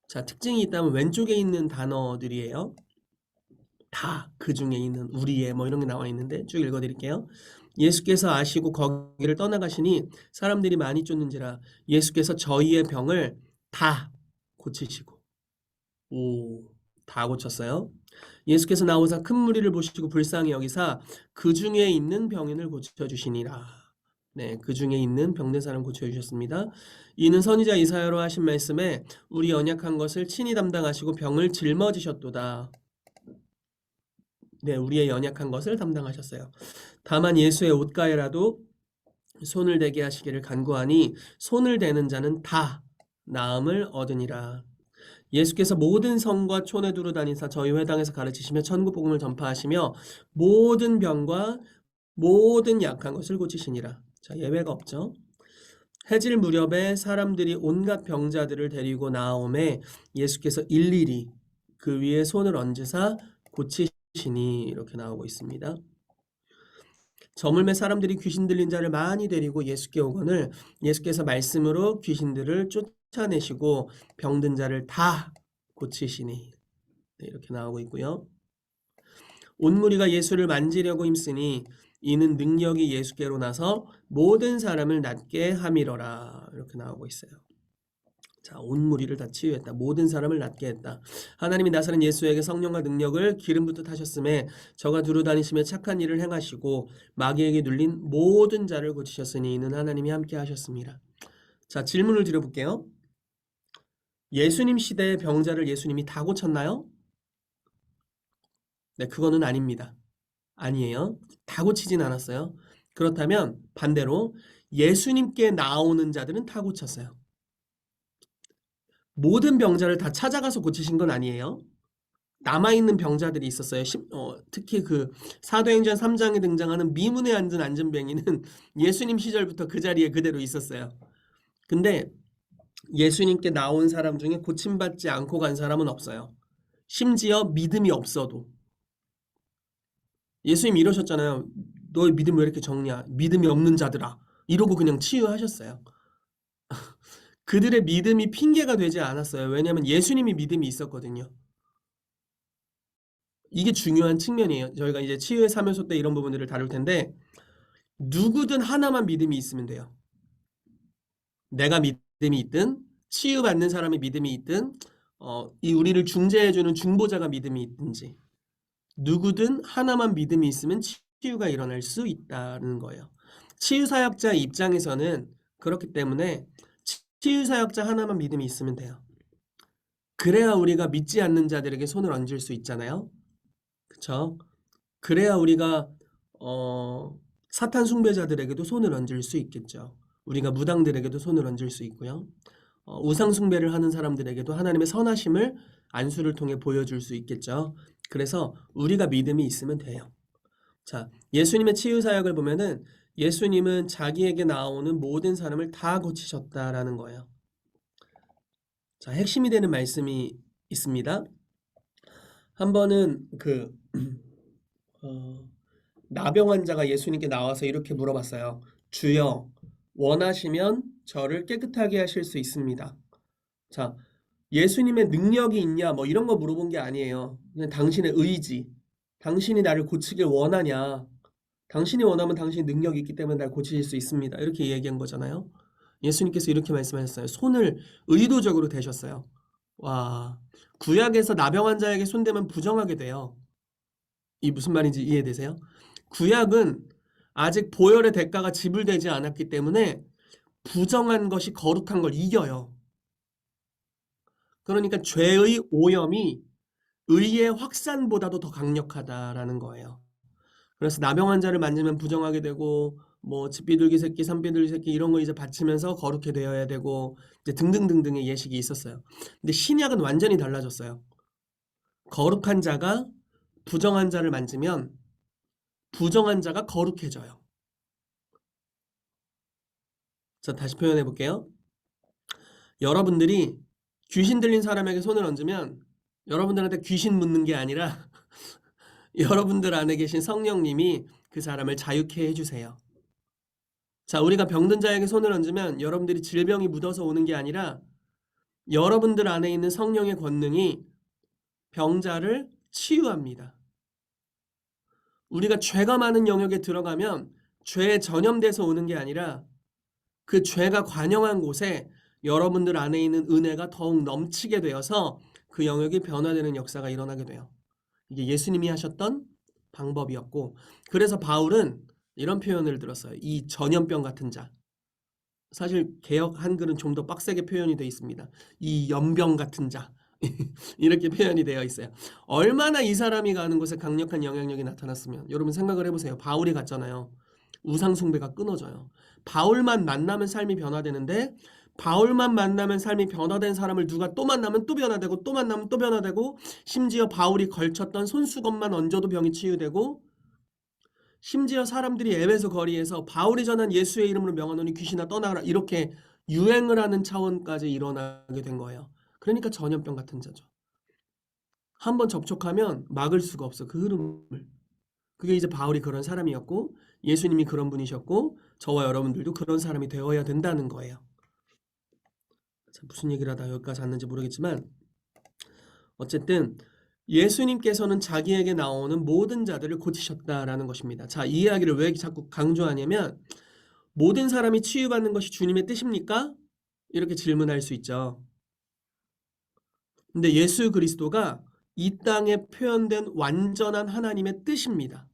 Speaker 1: 자, 특징이 있다면 왼쪽에 있는 단어들이에요. 다 그 중에 있는 우리의 뭐 이런 게 나와 있는데 쭉 읽어드릴게요. 예수께서 아시고 거기를 떠나가시니 사람들이 많이 쫓는지라 예수께서 저희의 병을 다 고치시고 다 고쳤어요. 예수께서 나오사 큰 무리를 보시고 불쌍히 여기사 그 중에 있는 병인을 고쳐주시니라. 네, 그 중에 있는 병든 사람 고쳐주셨습니다. 이는 선지자 이사야로 하신 말씀에 우리 연약한 것을 친히 담당하시고 병을 짊어지셨도다. 네, 우리의 연약한 것을 담당하셨어요. 다만 예수의 옷가에라도 손을 대게 하시기를 간구하니 손을 대는 자는 다 나음을 얻으니라. 예수께서 모든 성과 촌에 두루 다니사 저희 회당에서 가르치시며 천국 복음을 전파하시며 모든 병과 모든 약한 것을 고치시니라. 자, 예외가 없죠. 해질 무렵에 사람들이 온갖 병자들을 데리고 나오매 예수께서 일일이 그 위에 손을 얹으사 고치시니 이렇게 나오고 있습니다. 저물매 사람들이 귀신 들린 자를 많이 데리고 예수께 오거늘 예수께서 말씀으로 귀신들을 쫓아내시고 병든 자를 다 고치시니 네, 이렇게 나오고 있고요. 온 무리가 예수를 만지려고 힘쓰니 이는 능력이 예수께로 나서 모든 사람을 낫게 함이러라 이렇게 나오고 있어요. 자, 온 무리를 다 치유했다. 모든 사람을 낫게 했다. 하나님이 나사렛 예수에게 성령과 능력을 기름 붓듯 하셨음에 저가 두루 다니시며 착한 일을 행하시고 마귀에게 눌린 모든 자를 고치셨으니 이는 하나님이 함께 하셨습니다. 자, 질문을 드려볼게요. 예수님 시대의 병자를 예수님이 다 고쳤나요? 네, 그거는 아닙니다. 아니에요. 다 고치진 않았어요. 그렇다면 반대로 예수님께 나오는 자들은 다 고쳤어요. 모든 병자를 다 찾아가서 고치신 건 아니에요. 남아있는 병자들이 있었어요. 특히 그 사도행전 3장에 등장하는 미문에 앉은 안전뱅이는 예수님 시절부터 그 자리에 그대로 있었어요. 근데 예수님께 나온 사람 중에 고침받지 않고 간 사람은 없어요. 심지어 믿음이 없어도. 예수님 이러셨잖아요. 너의 믿음 왜 이렇게 적냐? 믿음이 없는 자들아. 이러고 그냥 치유하셨어요. 그들의 믿음이 핑계가 되지 않았어요. 왜냐하면 예수님이 믿음이 있었거든요. 이게 중요한 측면이에요. 저희가 이제 치유의 3요소 때 이런 부분들을 다룰 텐데 누구든 하나만 믿음이 있으면 돼요. 내가 믿음이 있든 치유받는 사람이 믿음이 있든 이 우리를 중재해주는 중보자가 믿음이 있든지 누구든 하나만 믿음이 있으면 치유가 일어날 수 있다는 거예요. 치유사역자 입장에서는 그렇기 때문에 치유사역자 하나만 믿음이 있으면 돼요. 그래야 우리가 믿지 않는 자들에게 손을 얹을 수 있잖아요. 그쵸? 그래야 우리가 사탄 숭배자들에게도 손을 얹을 수 있겠죠. 우리가 무당들에게도 손을 얹을 수 있고요. 우상 숭배를 하는 사람들에게도 하나님의 선하심을 안수를 통해 보여줄 수 있겠죠. 그래서 우리가 믿음이 있으면 돼요. 자, 예수님의 치유 사역을 보면은 예수님은 자기에게 나오는 모든 사람을 다 고치셨다라는 거예요. 자, 핵심이 되는 말씀이 있습니다. 한 번은 나병 환자가 예수님께 나와서 이렇게 물어봤어요. 주여, 원하시면 저를 깨끗하게 하실 수 있습니다. 자, 예수님의 능력이 있냐 뭐 이런 거 물어본 게 아니에요. 그냥 당신의 의지, 당신이 나를 고치길 원하냐, 당신이 원하면 당신이 능력이 있기 때문에 날 고치실 수 있습니다. 이렇게 얘기한 거잖아요. 예수님께서 이렇게 말씀하셨어요. 손을 의도적으로 대셨어요. 와, 구약에서 나병 환자에게 손대면 부정하게 돼요. 이 무슨 말인지 이해되세요? 구약은 아직 보혈의 대가가 지불되지 않았기 때문에 부정한 것이 거룩한 걸 이겨요. 그러니까 죄의 오염이 의의 확산보다도 더 강력하다라는 거예요. 그래서 나병 환자를 만지면 부정하게 되고 뭐 집비둘기 새끼, 산비둘기 새끼 이런 거 이제 바치면서 거룩해 되어야 되고 이제 등등등등의 예식이 있었어요. 근데 신약은 완전히 달라졌어요. 거룩한 자가 부정한 자를 만지면 부정한 자가 거룩해져요. 자, 다시 표현해 볼게요. 여러분들이 귀신 들린 사람에게 손을 얹으면 여러분들한테 귀신 묻는 게 아니라 여러분들 안에 계신 성령님이 그 사람을 자유케 해주세요. 자, 우리가 병든 자에게 손을 얹으면 여러분들이 질병이 묻어서 오는 게 아니라 여러분들 안에 있는 성령의 권능이 병자를 치유합니다. 우리가 죄가 많은 영역에 들어가면 죄에 전염돼서 오는 게 아니라 그 죄가 관영한 곳에 여러분들 안에 있는 은혜가 더욱 넘치게 되어서 그 영역이 변화되는 역사가 일어나게 돼요. 이게 예수님이 하셨던 방법이었고, 그래서 바울은 이런 표현을 들었어요. 이 전염병 같은 자. 사실 개역 한글은 좀 더 빡세게 표현이 되어 있습니다. 이 연병 같은 자. 이렇게 표현이 되어 있어요. 얼마나 이 사람이 가는 곳에 강력한 영향력이 나타났으면 여러분 생각을 해보세요. 바울이 갔잖아요. 우상 숭배가 끊어져요. 바울만 만나면 삶이 변화되는데 바울만 만나면 삶이 변화된 사람을 누가 또 만나면 또 변화되고 또 만나면 또 변화되고 심지어 바울이 걸쳤던 손수건만 얹어도 병이 치유되고 심지어 사람들이 에베소 거리에서 바울이 전한 예수의 이름으로 명하노니 귀신아 떠나가라 이렇게 유행을 하는 차원까지 일어나게 된 거예요. 그러니까 전염병 같은 자죠. 한번 접촉하면 막을 수가 없어. 그 흐름을. 그게 이제 바울이 그런 사람이었고 예수님이 그런 분이셨고 저와 여러분들도 그런 사람이 되어야 된다는 거예요. 자, 무슨 얘기를 하다 여기까지 왔는지 모르겠지만 어쨌든 예수님께서는 자기에게 나오는 모든 자들을 고치셨다라는 것입니다. 자, 이 이야기를 왜 자꾸 강조하냐면 모든 사람이 치유받는 것이 주님의 뜻입니까? 이렇게 질문할 수 있죠. 근데 예수 그리스도가 이 땅에 표현된 완전한 하나님의 뜻입니다.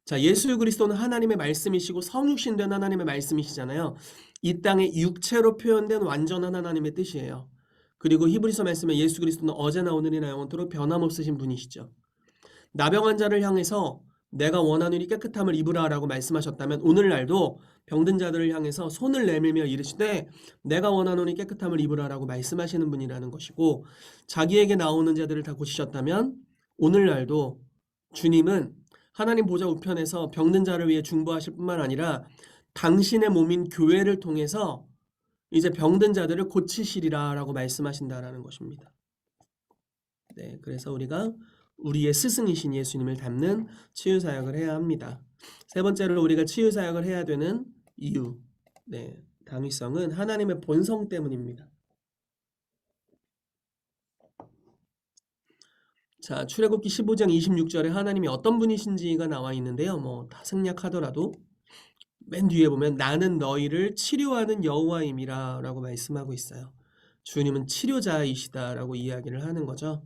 Speaker 1: 자, 예수 그리스도는 하나님의 말씀이시고 성육신된 하나님의 말씀이시잖아요. 이 땅에 육체로 표현된 완전한 하나님의 뜻이에요. 그리고 히브리서 말씀에 예수 그리스도는 어제나 오늘이나 영원토록 변함없으신 분이시죠. 나병 환자를 향해서 내가 원하노니 깨끗함을 입으라라고 말씀하셨다면 오늘날도 병든 자들을 향해서 손을 내밀며 이르시되 내가 원하노니 깨끗함을 입으라라고 말씀하시는 분이라는 것이고, 자기에게 나오는 자들을 다 고치셨다면 오늘날도 주님은 하나님 보좌 우편에서 병든 자를 위해 중보하실 뿐만 아니라 당신의 몸인 교회를 통해서 이제 병든 자들을 고치시리라라고 말씀하신다라는 것입니다. 네, 그래서 우리가 우리의 스승이신 예수님을 닮는 치유 사역을 해야 합니다. 세 번째로 우리가 치유 사역을 해야 되는 이유, 네, 당위성은 하나님의 본성 때문입니다. 자, 출애굽기 15장 26절에 하나님이 어떤 분이신지가 나와 있는데요. 뭐 다 생략하더라도 맨 뒤에 보면 나는 너희를 치료하는 여호와임이라 라고 말씀하고 있어요. 주님은 치료자이시다 라고 이야기를 하는 거죠.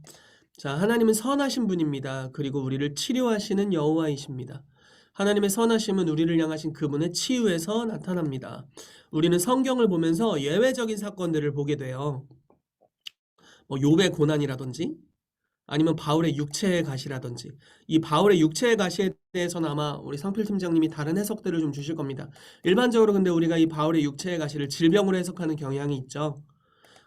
Speaker 1: 자, 하나님은 선하신 분입니다. 그리고 우리를 치료하시는 여호와이십니다. 하나님의 선하심은 우리를 향하신 그분의 치유에서 나타납니다. 우리는 성경을 보면서 예외적인 사건들을 보게 돼요. 뭐 욥의 고난이라든지 아니면 바울의 육체의 가시라든지. 이 바울의 육체의 가시에 대해서는 아마 우리 상필 팀장님이 다른 해석들을 좀 주실 겁니다. 일반적으로 근데 우리가 이 바울의 육체의 가시를 질병으로 해석하는 경향이 있죠.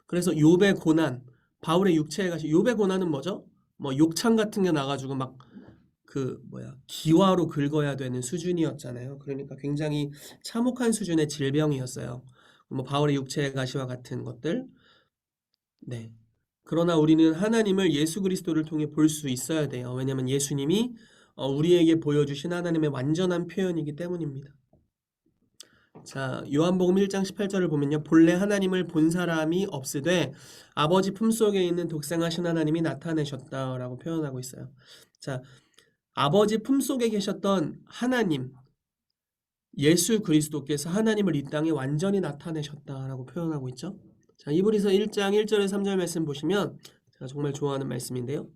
Speaker 1: 그래서 욥의 고난, 바울의 육체의 가시, 욥의 고난은 뭐죠? 뭐 욕창 같은 게 나가지고 막 기와로 긁어야 되는 수준이었잖아요. 그러니까 굉장히 참혹한 수준의 질병이었어요. 뭐 바울의 육체의 가시와 같은 것들. 네. 그러나 우리는 하나님을 예수 그리스도를 통해 볼 수 있어야 돼요. 왜냐하면 예수님이 우리에게 보여주신 하나님의 완전한 표현이기 때문입니다. 자, 요한복음 1장 18절을 보면요. 본래 하나님을 본 사람이 없으되 아버지 품속에 있는 독생하신 하나님이 나타내셨다라고 표현하고 있어요. 자, 아버지 품속에 계셨던 하나님, 예수 그리스도께서 하나님을 이 땅에 완전히 나타내셨다라고 표현하고 있죠. 자, 이브리서 1장 1절에 3절 말씀 보시면 제가 정말 좋아하는 말씀인데요.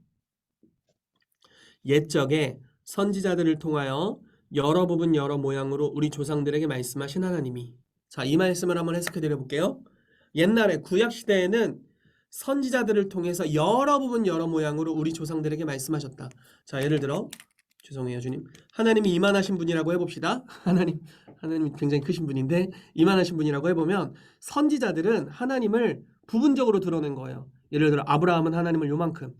Speaker 1: 옛적에 선지자들을 통하여 여러 부분 여러 모양으로 우리 조상들에게 말씀하신 하나님이. 자, 이 말씀을 한번 해석해 드려 볼게요. 옛날에 구약 시대에는 선지자들을 통해서 여러 부분 여러 모양으로 우리 조상들에게 말씀하셨다. 자, 예를 들어 죄송해요 주님, 하나님이 이만하신 분이라고 해봅시다. 하나님 굉장히 크신 분인데 이만하신 분이라고 해보면 선지자들은 하나님을 부분적으로 드러낸 거예요. 예를 들어 아브라함은 하나님을 요만큼,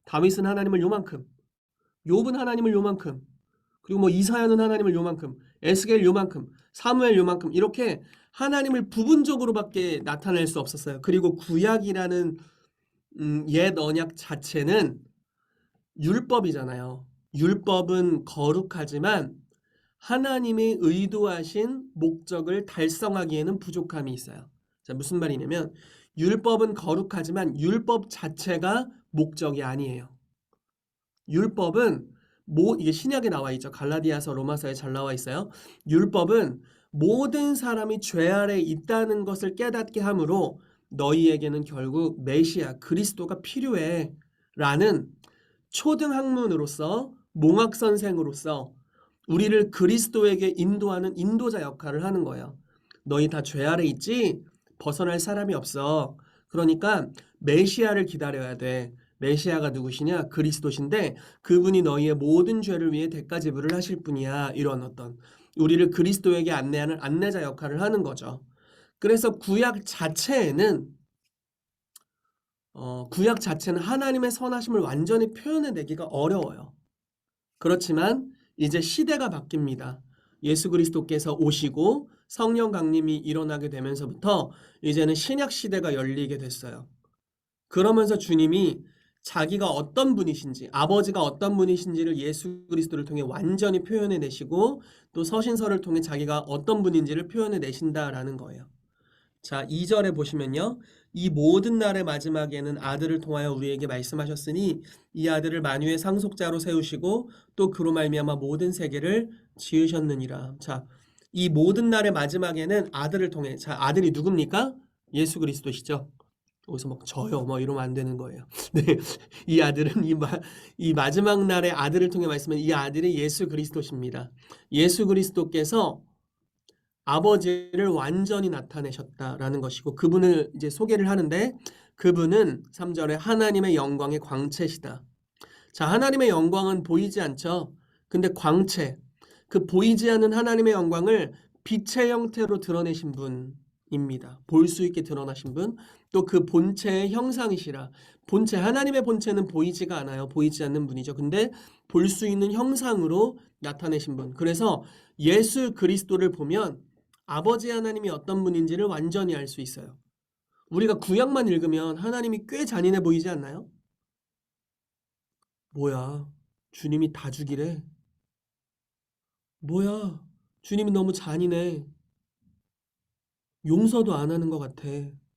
Speaker 1: 다윗은 하나님을 요만큼, 욥은 하나님을 요만큼, 그리고 뭐 이사야는 하나님을 요만큼, 에스겔 요만큼, 사무엘 요만큼, 이렇게 하나님을 부분적으로밖에 나타낼 수 없었어요. 그리고 구약이라는 옛 언약 자체는 율법이잖아요. 율법은 거룩하지만 하나님의 의도하신 목적을 달성하기에는 부족함이 있어요. 자, 무슨 말이냐면 율법은 거룩하지만 율법 자체가 목적이 아니에요. 율법은 이게 신약에 나와 있죠. 갈라디아서, 로마서에 잘 나와 있어요. 율법은 모든 사람이 죄 아래 있다는 것을 깨닫게 하므로 너희에게는 결국 메시아 그리스도가 필요해 라는 초등학문으로서, 몽학선생으로서 우리를 그리스도에게 인도하는 인도자 역할을 하는 거예요. 너희 다 죄 아래 있지? 벗어날 사람이 없어. 그러니까 메시아를 기다려야 돼. 메시아가 누구시냐? 그리스도신데 그분이 너희의 모든 죄를 위해 대가 지불을 하실 분이야. 이런 어떤 우리를 그리스도에게 안내하는 안내자 역할을 하는 거죠. 그래서 구약 자체는 하나님의 선하심을 완전히 표현해내기가 어려워요. 그렇지만 이제 시대가 바뀝니다. 예수 그리스도께서 오시고 성령 강림이 일어나게 되면서부터 이제는 신약 시대가 열리게 됐어요. 그러면서 주님이 자기가 어떤 분이신지, 아버지가 어떤 분이신지를 예수 그리스도를 통해 완전히 표현해내시고 또 서신서를 통해 자기가 어떤 분인지를 표현해내신다라는 거예요. 자, 2절에 보시면요. 이 모든 날의 마지막에는 아들을 통하여 우리에게 말씀하셨으니 이 아들을 만유의 상속자로 세우시고 또 그로 말미암아 모든 세계를 지으셨느니라. 자, 이 모든 날의 마지막에는 아들을 통해, 자, 아들이 누굽니까? 예수 그리스도시죠. 여기서 막 저요 뭐 이러면 안 되는 거예요. 네, 이 아들은 이 마지막 날의 아들을 통해 말씀한 이 아들이 예수 그리스도십니다. 예수 그리스도께서 아버지를 완전히 나타내셨다라는 것이고 그분을 이제 소개를 하는데 그분은 3절에 하나님의 영광의 광채시다. 자, 하나님의 영광은 보이지 않죠. 근데 광채, 그 보이지 않는 하나님의 영광을 빛의 형태로 드러내신 분입니다. 볼 수 있게 드러나신 분, 또 그 본체의 형상이시라. 본체, 하나님의 본체는 보이지가 않아요. 보이지 않는 분이죠. 근데 볼 수 있는 형상으로 나타내신 분. 그래서 예수 그리스도를 보면 아버지 하나님이 어떤 분인지를 완전히 알 수 있어요. 우리가 구약만 읽으면 하나님이 꽤 잔인해 보이지 않나요? 뭐야, 주님이 다 죽이래. 뭐야, 주님이 너무 잔인해. 용서도 안 하는 것 같아.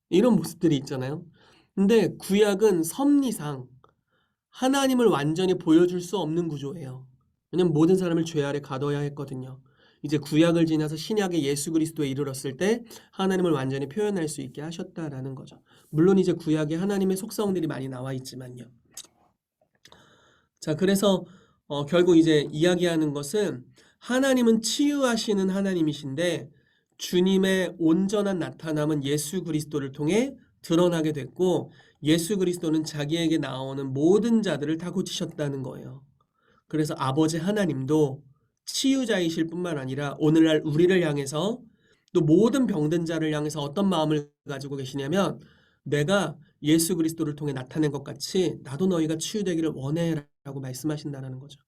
Speaker 1: 이런 모습들이 있잖아요. 근데 구약은 섭리상 하나님을 완전히 보여줄 수 없는 구조예요. 왜냐면 모든 사람을 죄 아래 가둬야 했거든요. 이제 구약을 지나서 신약의 예수 그리스도에 이르렀을 때 하나님을 완전히 표현할 수 있게 하셨다라는 거죠. 물론 이제 구약에 하나님의 속성들이 많이 나와 있지만요. 자, 그래서 결국 이제 이야기하는 것은 하나님은 치유하시는 하나님이신데 주님의 온전한 나타남은 예수 그리스도를 통해 드러나게 됐고 예수 그리스도는 자기에게 나오는 모든 자들을 다 고치셨다는 거예요. 그래서 아버지 하나님도 치유자이실 뿐만 아니라 오늘날 우리를 향해서 또 모든 병든 자를 향해서 어떤 마음을 가지고 계시냐면 내가 예수 그리스도를 통해 나타낸 것 같이 나도 너희가 치유되기를 원해라고 말씀하신다는 거죠.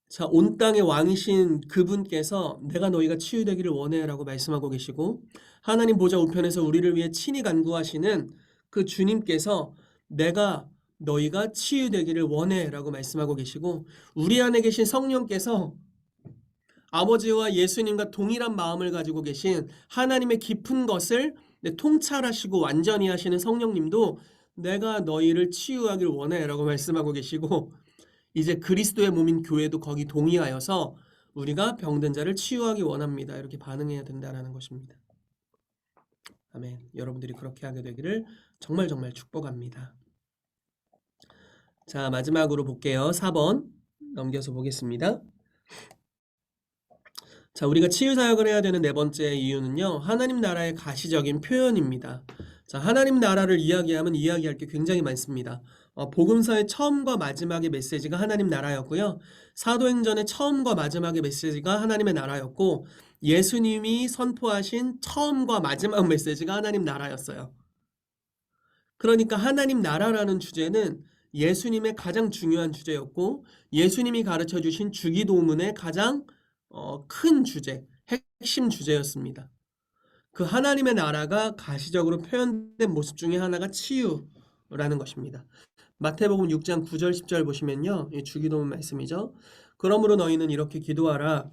Speaker 1: 자, 온 땅의 왕이신 그분께서 내가 너희가 치유되기를 원해라고 말씀하고 계시고 하나님 보좌 우편에서 우리를 위해 친히 간구하시는 그 주님께서 내가 너희가 치유되기를 원해라고 말씀하고 계시고 우리 안에 계신 성령께서 아버지와 예수님과 동일한 마음을 가지고 계신 하나님의 깊은 것을 통찰하시고 완전히 하시는 성령님도 내가 너희를 치유하길 원해라고 말씀하고 계시고 이제 그리스도의 몸인 교회도 거기 동의하여서 우리가 병든 자를 치유하기 원합니다. 이렇게 반응해야 된다는 것입니다. 아멘. 여러분들이 그렇게 하게 되기를 정말 정말 축복합니다. 자, 마지막으로 볼게요. 4번 넘겨서 보겠습니다. 자, 우리가 치유 사역을 해야 되는 네 번째 이유는요. 하나님 나라의 가시적인 표현입니다. 자, 하나님 나라를 이야기하면 이야기할 게 굉장히 많습니다. 복음서의 처음과 마지막의 메시지가 하나님 나라였고요. 사도행전의 처음과 마지막의 메시지가 하나님의 나라였고 예수님이 선포하신 처음과 마지막 메시지가 하나님 나라였어요. 그러니까 하나님 나라라는 주제는 예수님의 가장 중요한 주제였고 예수님이 가르쳐 주신 주기도문의 가장 큰 주제, 핵심 주제였습니다. 그 하나님의 나라가 가시적으로 표현된 모습 중에 하나가 치유라는 것입니다. 마태복음 6장 9절 10절 보시면요. 이 주기도문 말씀이죠. 그러므로 너희는 이렇게 기도하라.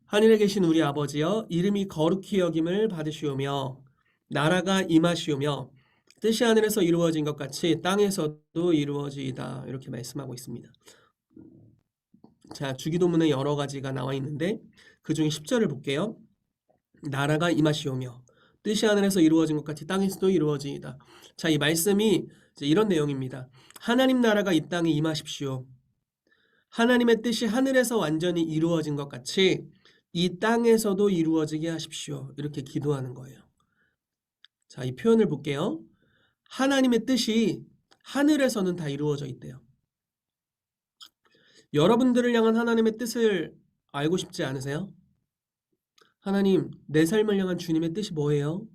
Speaker 1: 하늘에 계신 우리 아버지여 이름이 거룩히 여김을 받으시오며 나라가 임하시오며 뜻이 하늘에서 이루어진 것 같이 땅에서도 이루어지이다. 이렇게 말씀하고 있습니다. 자, 주기도문에 여러 가지가 나와 있는데 그 중에 10절을 볼게요. 나라가 임하시오며 뜻이 하늘에서 이루어진 것 같이 땅에서도 이루어지이다. 자, 이 말씀이 이제 이런 내용입니다. 하나님 나라가 이 땅에 임하십시오. 하나님의 뜻이 하늘에서 완전히 이루어진 것 같이 이 땅에서도 이루어지게 하십시오. 이렇게 기도하는 거예요. 자, 이 표현을 볼게요. 하나님의 뜻이 하늘에서는 다 이루어져 있대요. 여러분들을 향한 하나님의 뜻을 알고 싶지 않으세요? 하나님, 내 삶을 향한 주님의 뜻이 뭐예요?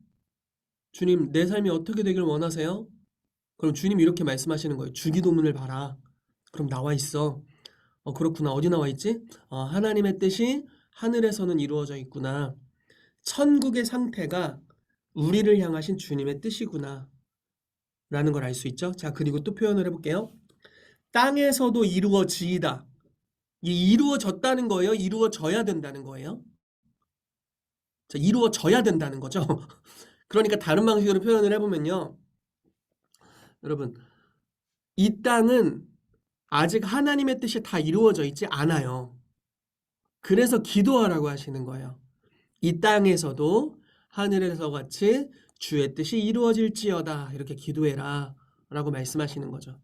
Speaker 1: 주님, 내 삶이 어떻게 되길 원하세요? 그럼 주님이 이렇게 말씀하시는 거예요. 주기도문을 봐라. 그럼 나와 있어. 그렇구나. 어디 나와 있지? 하나님의 뜻이 하늘에서는 이루어져 있구나. 천국의 상태가 우리를 향하신 주님의 뜻이구나. 라는 걸 알 수 있죠. 자, 그리고 또 표현을 해볼게요. 땅에서도 이루어지이다. 이 이루어졌다는 거예요? 이루어져야 된다는 거예요? 자, 이루어져야 된다는 거죠. 그러니까 다른 방식으로 표현을 해보면요. 여러분, 이 땅은 아직 하나님의 뜻이 다 이루어져 있지 않아요. 그래서 기도하라고 하시는 거예요. 이 땅에서도 하늘에서 같이 주의 뜻이 이루어질지어다. 이렇게 기도해라. 라고 말씀하시는 거죠.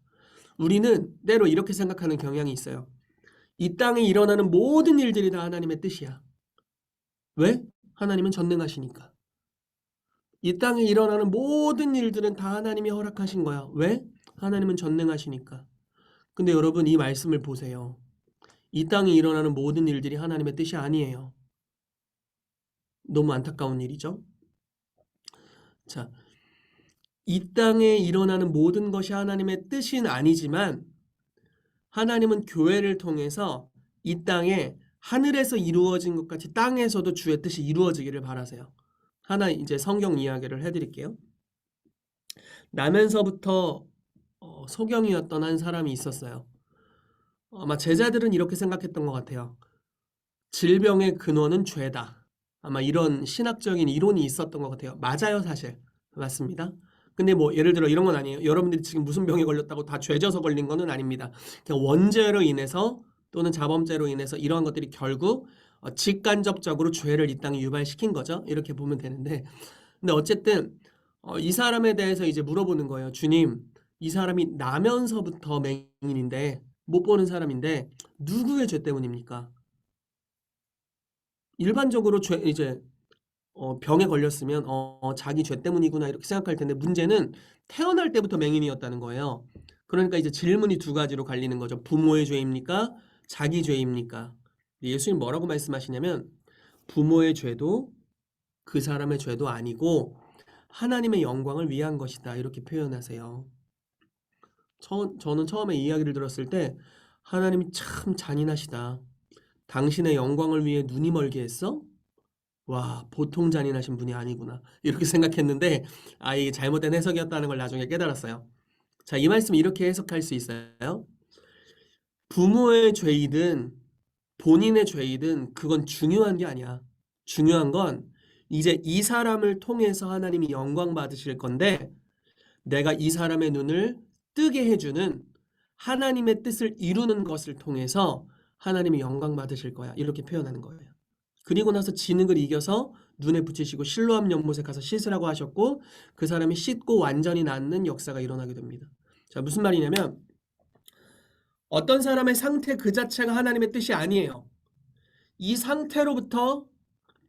Speaker 1: 우리는 때로 이렇게 생각하는 경향이 있어요. 이 땅에 일어나는 모든 일들이 다 하나님의 뜻이야. 왜? 하나님은 전능하시니까. 이 땅에 일어나는 모든 일들은 다 하나님이 허락하신 거야. 왜? 하나님은 전능하시니까. 근데 여러분 이 말씀을 보세요. 이 땅에 일어나는 모든 일들이 하나님의 뜻이 아니에요. 너무 안타까운 일이죠. 자, 이 땅에 일어나는 모든 것이 하나님의 뜻은 아니지만 하나님은 교회를 통해서 이 땅에 하늘에서 이루어진 것 같이 땅에서도 주의 뜻이 이루어지기를 바라세요. 하나 이제 성경 이야기를 해드릴게요. 나면서부터 소경이었던 한 사람이 있었어요. 아마 제자들은 이렇게 생각했던 것 같아요. 질병의 근원은 죄다. 아마 이런 신학적인 이론이 있었던 것 같아요. 맞아요, 사실. 맞습니다. 근데 뭐 예를 들어 이런 건 아니에요. 여러분들이 지금 무슨 병에 걸렸다고 다 죄져서 걸린 거는 아닙니다. 그냥 원죄로 인해서 또는 자범죄로 인해서 이러한 것들이 결국 직간접적으로 죄를 이 땅에 유발시킨 거죠. 이렇게 보면 되는데, 근데 어쨌든 이 사람에 대해서 이제 물어보는 거예요. 주님, 이 사람이 나면서부터 맹인인데 못 보는 사람인데 누구의 죄 때문입니까? 일반적으로 이제 병에 걸렸으면 자기 죄 때문이구나 이렇게 생각할 텐데 문제는 태어날 때부터 맹인이었다는 거예요. 그러니까 이제 질문이 두 가지로 갈리는 거죠. 부모의 죄입니까? 자기 죄입니까? 예수님 뭐라고 말씀하시냐면 부모의 죄도 그 사람의 죄도 아니고 하나님의 영광을 위한 것이다 이렇게 표현하세요. 저는 처음에 이 이야기를 들었을 때 하나님이 참 잔인하시다. 당신의 영광을 위해 눈이 멀게 했어? 와, 보통 잔인하신 분이 아니구나. 이렇게 생각했는데, 이게 잘못된 해석이었다는 걸 나중에 깨달았어요. 자, 이 말씀 이렇게 해석할 수 있어요. 부모의 죄이든 본인의 죄이든 그건 중요한 게 아니야. 중요한 건 이제 이 사람을 통해서 하나님이 영광 받으실 건데, 내가 이 사람의 눈을 뜨게 해주는 하나님의 뜻을 이루는 것을 통해서 하나님이 영광 받으실 거야. 이렇게 표현하는 거예요. 그리고 나서 진흙을 이겨서 눈에 붙이시고 실로암 연못에 가서 씻으라고 하셨고 그 사람이 씻고 완전히 낫는 역사가 일어나게 됩니다. 자, 무슨 말이냐면 어떤 사람의 상태 그 자체가 하나님의 뜻이 아니에요. 이 상태로부터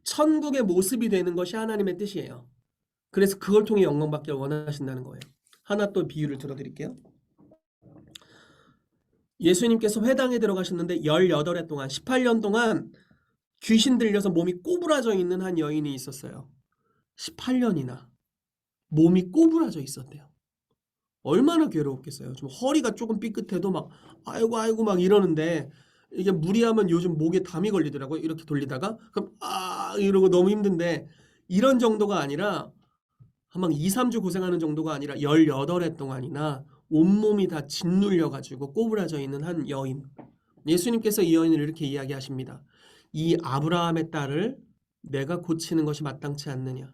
Speaker 1: 천국의 모습이 되는 것이 하나님의 뜻이에요. 그래서 그걸 통해 영광 받길 원하신다는 거예요. 하나 또 비유를 들어드릴게요. 예수님께서 회당에 들어가셨는데 18해 동안 18년 동안 귀신 들려서 몸이 꼬부라져 있는 한 여인이 있었어요. 18년이나 몸이 꼬부라져 있었대요. 얼마나 괴로웠겠어요. 좀 허리가 조금 삐끗해도 막 아이고 아이고 막 이러는데 이게 무리하면 요즘 목에 담이 걸리더라고요. 이렇게 돌리다가 그럼 이러고 너무 힘든데 이런 정도가 아니라 한 2, 3주 고생하는 정도가 아니라 18해 동안이나 온몸이 다 짓눌려 가지고 꼬부라져 있는 한 여인. 예수님께서 이 여인을 이렇게 이야기하십니다. 이 아브라함의 딸을 내가 고치는 것이 마땅치 않느냐.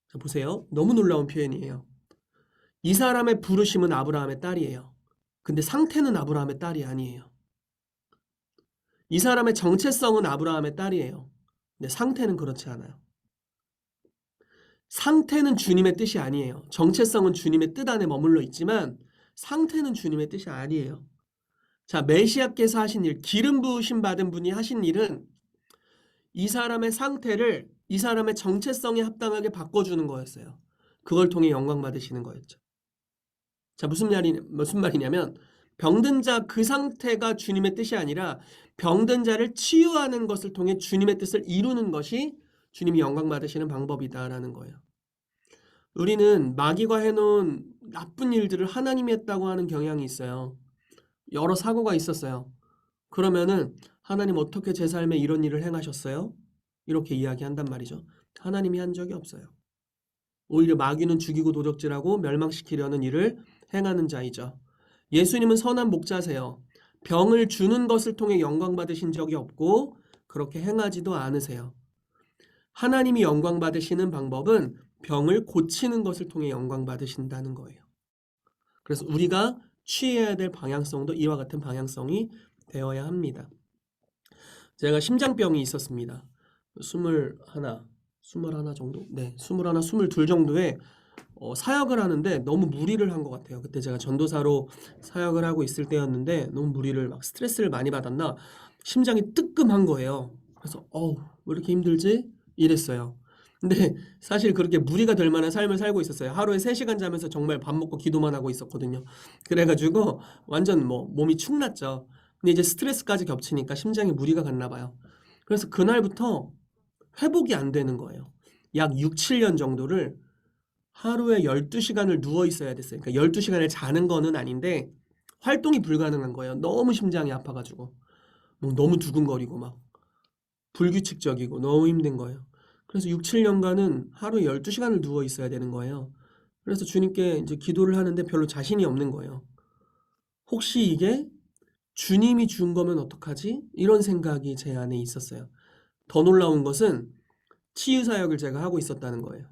Speaker 1: 자, 보세요. 너무 놀라운 표현이에요. 이 사람의 부르심은 아브라함의 딸이에요. 근데 상태는 아브라함의 딸이 아니에요. 이 사람의 정체성은 아브라함의 딸이에요. 근데 상태는 그렇지 않아요. 상태는 주님의 뜻이 아니에요. 정체성은 주님의 뜻 안에 머물러 있지만 상태는 주님의 뜻이 아니에요. 자, 메시아께서 하신 일, 기름 부으심 받은 분이 하신 일은 이 사람의 상태를 이 사람의 정체성에 합당하게 바꿔주는 거였어요. 그걸 통해 영광 받으시는 거였죠. 자, 무슨 말이냐면 병든 자 그 상태가 주님의 뜻이 아니라 병든 자를 치유하는 것을 통해 주님의 뜻을 이루는 것이 주님이 영광 받으시는 방법이다라는 거예요. 우리는 마귀가 해놓은 나쁜 일들을 하나님이 했다고 하는 경향이 있어요. 여러 사고가 있었어요. 그러면은 하나님 어떻게 제 삶에 이런 일을 행하셨어요? 이렇게 이야기한단 말이죠. 하나님이 한 적이 없어요. 오히려 마귀는 죽이고 도적질하고 멸망시키려는 일을 행하는 자이죠. 예수님은 선한 목자세요. 병을 주는 것을 통해 영광 받으신 적이 없고 그렇게 행하지도 않으세요. 하나님이 영광 받으시는 방법은 병을 고치는 것을 통해 영광 받으신다는 거예요. 그래서 우리가 취해야 될 방향성도 이와 같은 방향성이 되어야 합니다. 제가 심장병이 있었습니다. 21 정도? 네, 21, 22 정도에 사역을 하는데 너무 무리를 한 것 같아요. 그때 제가 전도사로 사역을 하고 있을 때였는데 너무 무리를 막 스트레스를 많이 받았나 심장이 뜨끔한 거예요. 그래서 왜 이렇게 힘들지? 이랬어요. 근데 사실 그렇게 무리가 될 만한 삶을 살고 있었어요. 하루에 3시간 자면서 정말 밥 먹고 기도만 하고 있었거든요. 그래가지고 완전 몸이 축났죠. 근데 이제 스트레스까지 겹치니까 심장에 무리가 갔나 봐요. 그래서 그날부터 회복이 안 되는 거예요. 약 6, 7년 정도를 하루에 12시간을 누워 있어야 됐어요. 그러니까 12시간을 자는 거는 아닌데 활동이 불가능한 거예요. 너무 심장이 아파가지고. 뭐 너무 두근거리고 막 불규칙적이고 너무 힘든 거예요. 그래서 6, 7년간은 하루에 12시간을 누워 있어야 되는 거예요. 그래서 주님께 이제 기도를 하는데 별로 자신이 없는 거예요. 혹시 이게 주님이 준 거면 어떡하지? 이런 생각이 제 안에 있었어요. 더 놀라운 것은 치유 사역을 제가 하고 있었다는 거예요.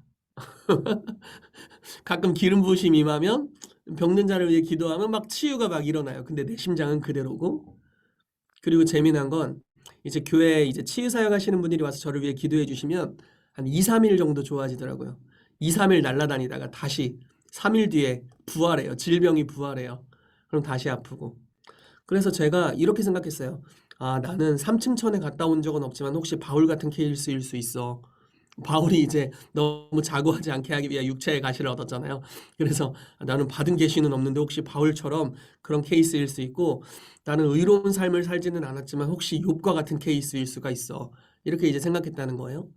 Speaker 1: 가끔 기름 부으심이 임하면 병든 자를 위해 기도하면 막 치유가 막 일어나요. 근데 내 심장은 그대로고. 그리고 재미난 건 이제 교회에 이제 치유 사역 하시는 분들이 와서 저를 위해 기도해 주시면 한 2, 3일 정도 좋아지더라고요. 2, 3일 날아다니다가 다시 3일 뒤에 부활해요. 질병이 부활해요. 그럼 다시 아프고. 그래서 제가 이렇게 생각했어요. 아, 나는 삼층천에 갔다 온 적은 없지만 혹시 바울 같은 케이스일 수 있어. 바울이 이제 너무 자고하지 않게 하기 위해 육체의 가시를 얻었잖아요. 그래서 나는 받은 계시는 없는데 혹시 바울처럼 그런 케이스일 수 있고 나는 의로운 삶을 살지는 않았지만 혹시 욥과 같은 케이스일 수가 있어. 이렇게 이제 생각했다는 거예요.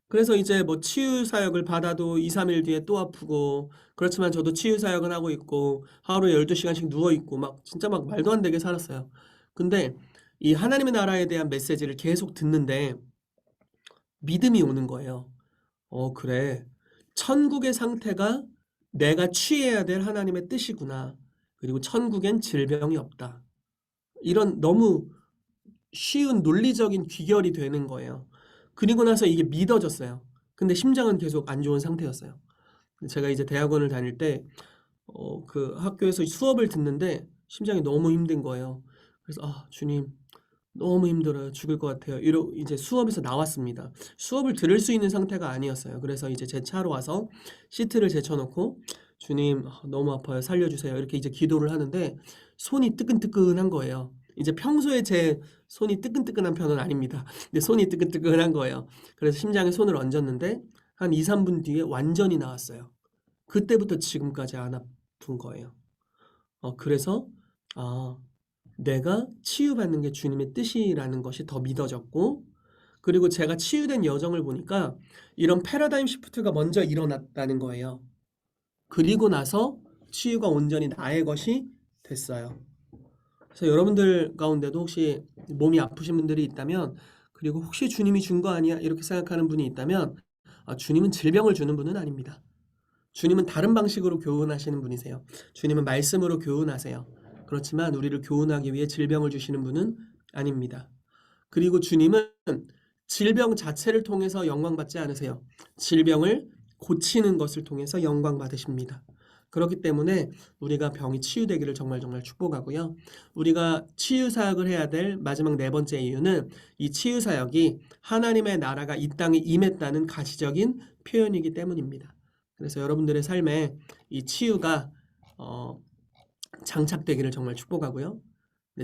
Speaker 1: 그래서 이제 뭐 치유 사역을 받아도 2, 3일 뒤에 또 아프고 그렇지만 저도 치유 사역을 하고 있고 하루에 12시간씩 누워 있고 막 진짜 막 말도 안 되게 살았어요. 근데 이 하나님의 나라에 대한 메시지를 계속 듣는데 믿음이 오는 거예요. 그래. 천국의 상태가 내가 취해야 될 하나님의 뜻이구나. 그리고 천국엔 질병이 없다. 이런 너무 쉬운 논리적인 귀결이 되는 거예요. 그리고 나서 이게 믿어졌어요. 근데 심장은 계속 안 좋은 상태였어요. 제가 이제 대학원을 다닐 때, 그 학교에서 수업을 듣는데 심장이 너무 힘든 거예요. 그래서, 아, 주님, 너무 힘들어요. 죽을 것 같아요. 이제 수업에서 나왔습니다. 수업을 들을 수 있는 상태가 아니었어요. 그래서 이제 제 차로 와서 시트를 제쳐놓고 주님 너무 아파요. 살려주세요. 이렇게 이제 기도를 하는데 손이 뜨끈뜨끈한 거예요. 이제 평소에 제 손이 뜨끈뜨끈한 편은 아닙니다. 근데 손이 뜨끈뜨끈한 거예요. 그래서 심장에 손을 얹었는데 한 2, 3분 뒤에 완전히 나았어요. 그때부터 지금까지 안 아픈 거예요. 그래서 아, 내가 치유받는 게 주님의 뜻이라는 것이 더 믿어졌고, 그리고 제가 치유된 여정을 보니까 이런 패러다임 시프트가 먼저 일어났다는 거예요. 그리고 나서 치유가 온전히 나의 것이 됐어요. 그래서 여러분들 가운데도 혹시 몸이 아프신 분들이 있다면, 그리고 혹시 주님이 준 거 아니야? 이렇게 생각하는 분이 있다면, 주님은 질병을 주는 분은 아닙니다. 주님은 다른 방식으로 교훈하시는 분이세요. 주님은 말씀으로 교훈하세요. 그렇지만 우리를 교훈하기 위해 질병을 주시는 분은 아닙니다. 그리고 주님은 질병 자체를 통해서 영광 받지 않으세요. 질병을 고치는 것을 통해서 영광 받으십니다. 그렇기 때문에 우리가 병이 치유되기를 정말 정말 축복하고요. 우리가 치유 사역을 해야 될 마지막 네 번째 이유는 이 치유 사역이 하나님의 나라가 이 땅에 임했다는 가시적인 표현이기 때문입니다. 그래서 여러분들의 삶에 이 치유가 장착되기를 정말 축복하고요.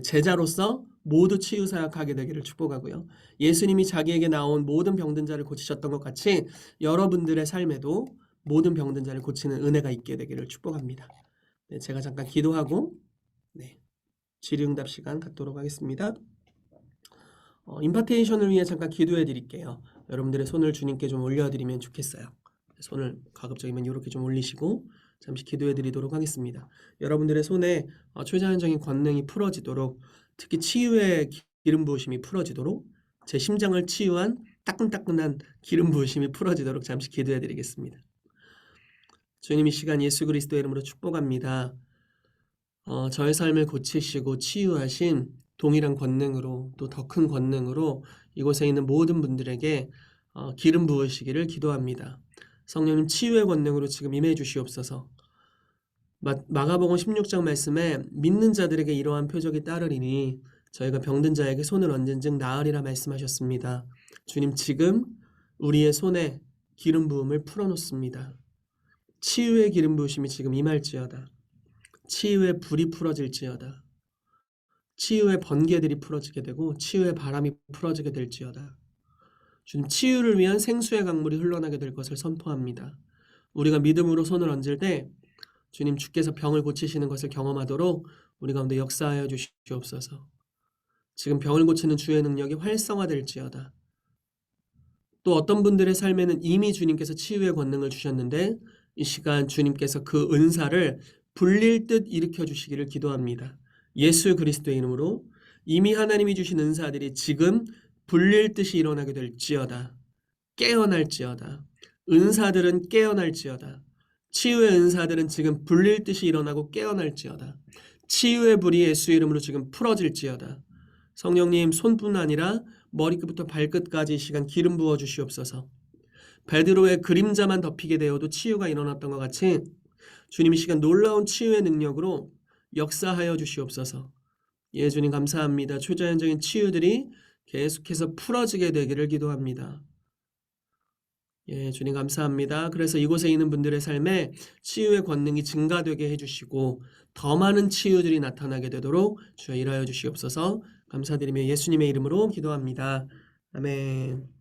Speaker 1: 제자로서 모두 치유 사역하게 되기를 축복하고요. 예수님이 자기에게 나온 모든 병든 자를 고치셨던 것 같이 여러분들의 삶에도 모든 병든 자를 고치는 은혜가 있게 되기를 축복합니다. 네, 제가 잠깐 기도하고 질의응답 시간 갖도록 하겠습니다. 임파테이션을 위해 잠깐 기도해 드릴게요. 여러분들의 손을 주님께 좀 올려드리면 좋겠어요. 손을 가급적이면 이렇게 좀 올리시고 잠시 기도해 드리도록 하겠습니다. 여러분들의 손에 초자연적인 권능이 풀어지도록, 특히 치유의 기름 부으심이 풀어지도록, 제 심장을 치유한 따끈따끈한 기름 부으심이 풀어지도록 잠시 기도해 드리겠습니다. 주님, 이 시간 예수 그리스도의 이름으로 축복합니다. 저의 삶을 고치시고 치유하신 동일한 권능으로, 또 더 큰 권능으로 이곳에 있는 모든 분들에게 기름 부으시기를 기도합니다. 성령님, 치유의 권능으로 지금 임해 주시옵소서. 마가복음 16장 말씀에 믿는 자들에게 이러한 표적이 따르리니 저희가 병든 자에게 손을 얹은 즉 나으리라 말씀하셨습니다. 주님, 지금 우리의 손에 기름 부음을 풀어놓습니다. 치유의 기름 부으심이 지금 임할지어다. 치유의 불이 풀어질지어다. 치유의 번개들이 풀어지게 되고 치유의 바람이 풀어지게 될지어다. 주님, 치유를 위한 생수의 강물이 흘러나게 될 것을 선포합니다. 우리가 믿음으로 손을 얹을 때 주님, 주께서 병을 고치시는 것을 경험하도록 우리 가운데 역사하여 주시옵소서. 지금 병을 고치는 주의 능력이 활성화될지어다. 또 어떤 분들의 삶에는 이미 주님께서 치유의 권능을 주셨는데 이 시간 주님께서 그 은사를 불릴 듯 일으켜 주시기를 기도합니다. 예수 그리스도의 이름으로 이미 하나님이 주신 은사들이 지금 불릴 듯이 일어나게 될지어다. 깨어날지어다. 은사들은 깨어날지어다. 치유의 은사들은 지금 불릴 듯이 일어나고 깨어날지어다. 치유의 불이 예수 이름으로 지금 풀어질지어다. 성령님, 손뿐 아니라 머리끝부터 발끝까지 이 시간 기름 부어 주시옵소서. 베드로의 그림자만 덮이게 되어도 치유가 일어났던 것 같이 주님 이 시간 놀라운 치유의 능력으로 역사하여 주시옵소서. 예, 주님 감사합니다. 초자연적인 치유들이 계속해서 풀어지게 되기를 기도합니다. 예, 주님 감사합니다. 그래서 이곳에 있는 분들의 삶에 치유의 권능이 증가되게 해주시고 더 많은 치유들이 나타나게 되도록 주여 일하여 주시옵소서. 감사드리며 예수님의 이름으로 기도합니다. 아멘.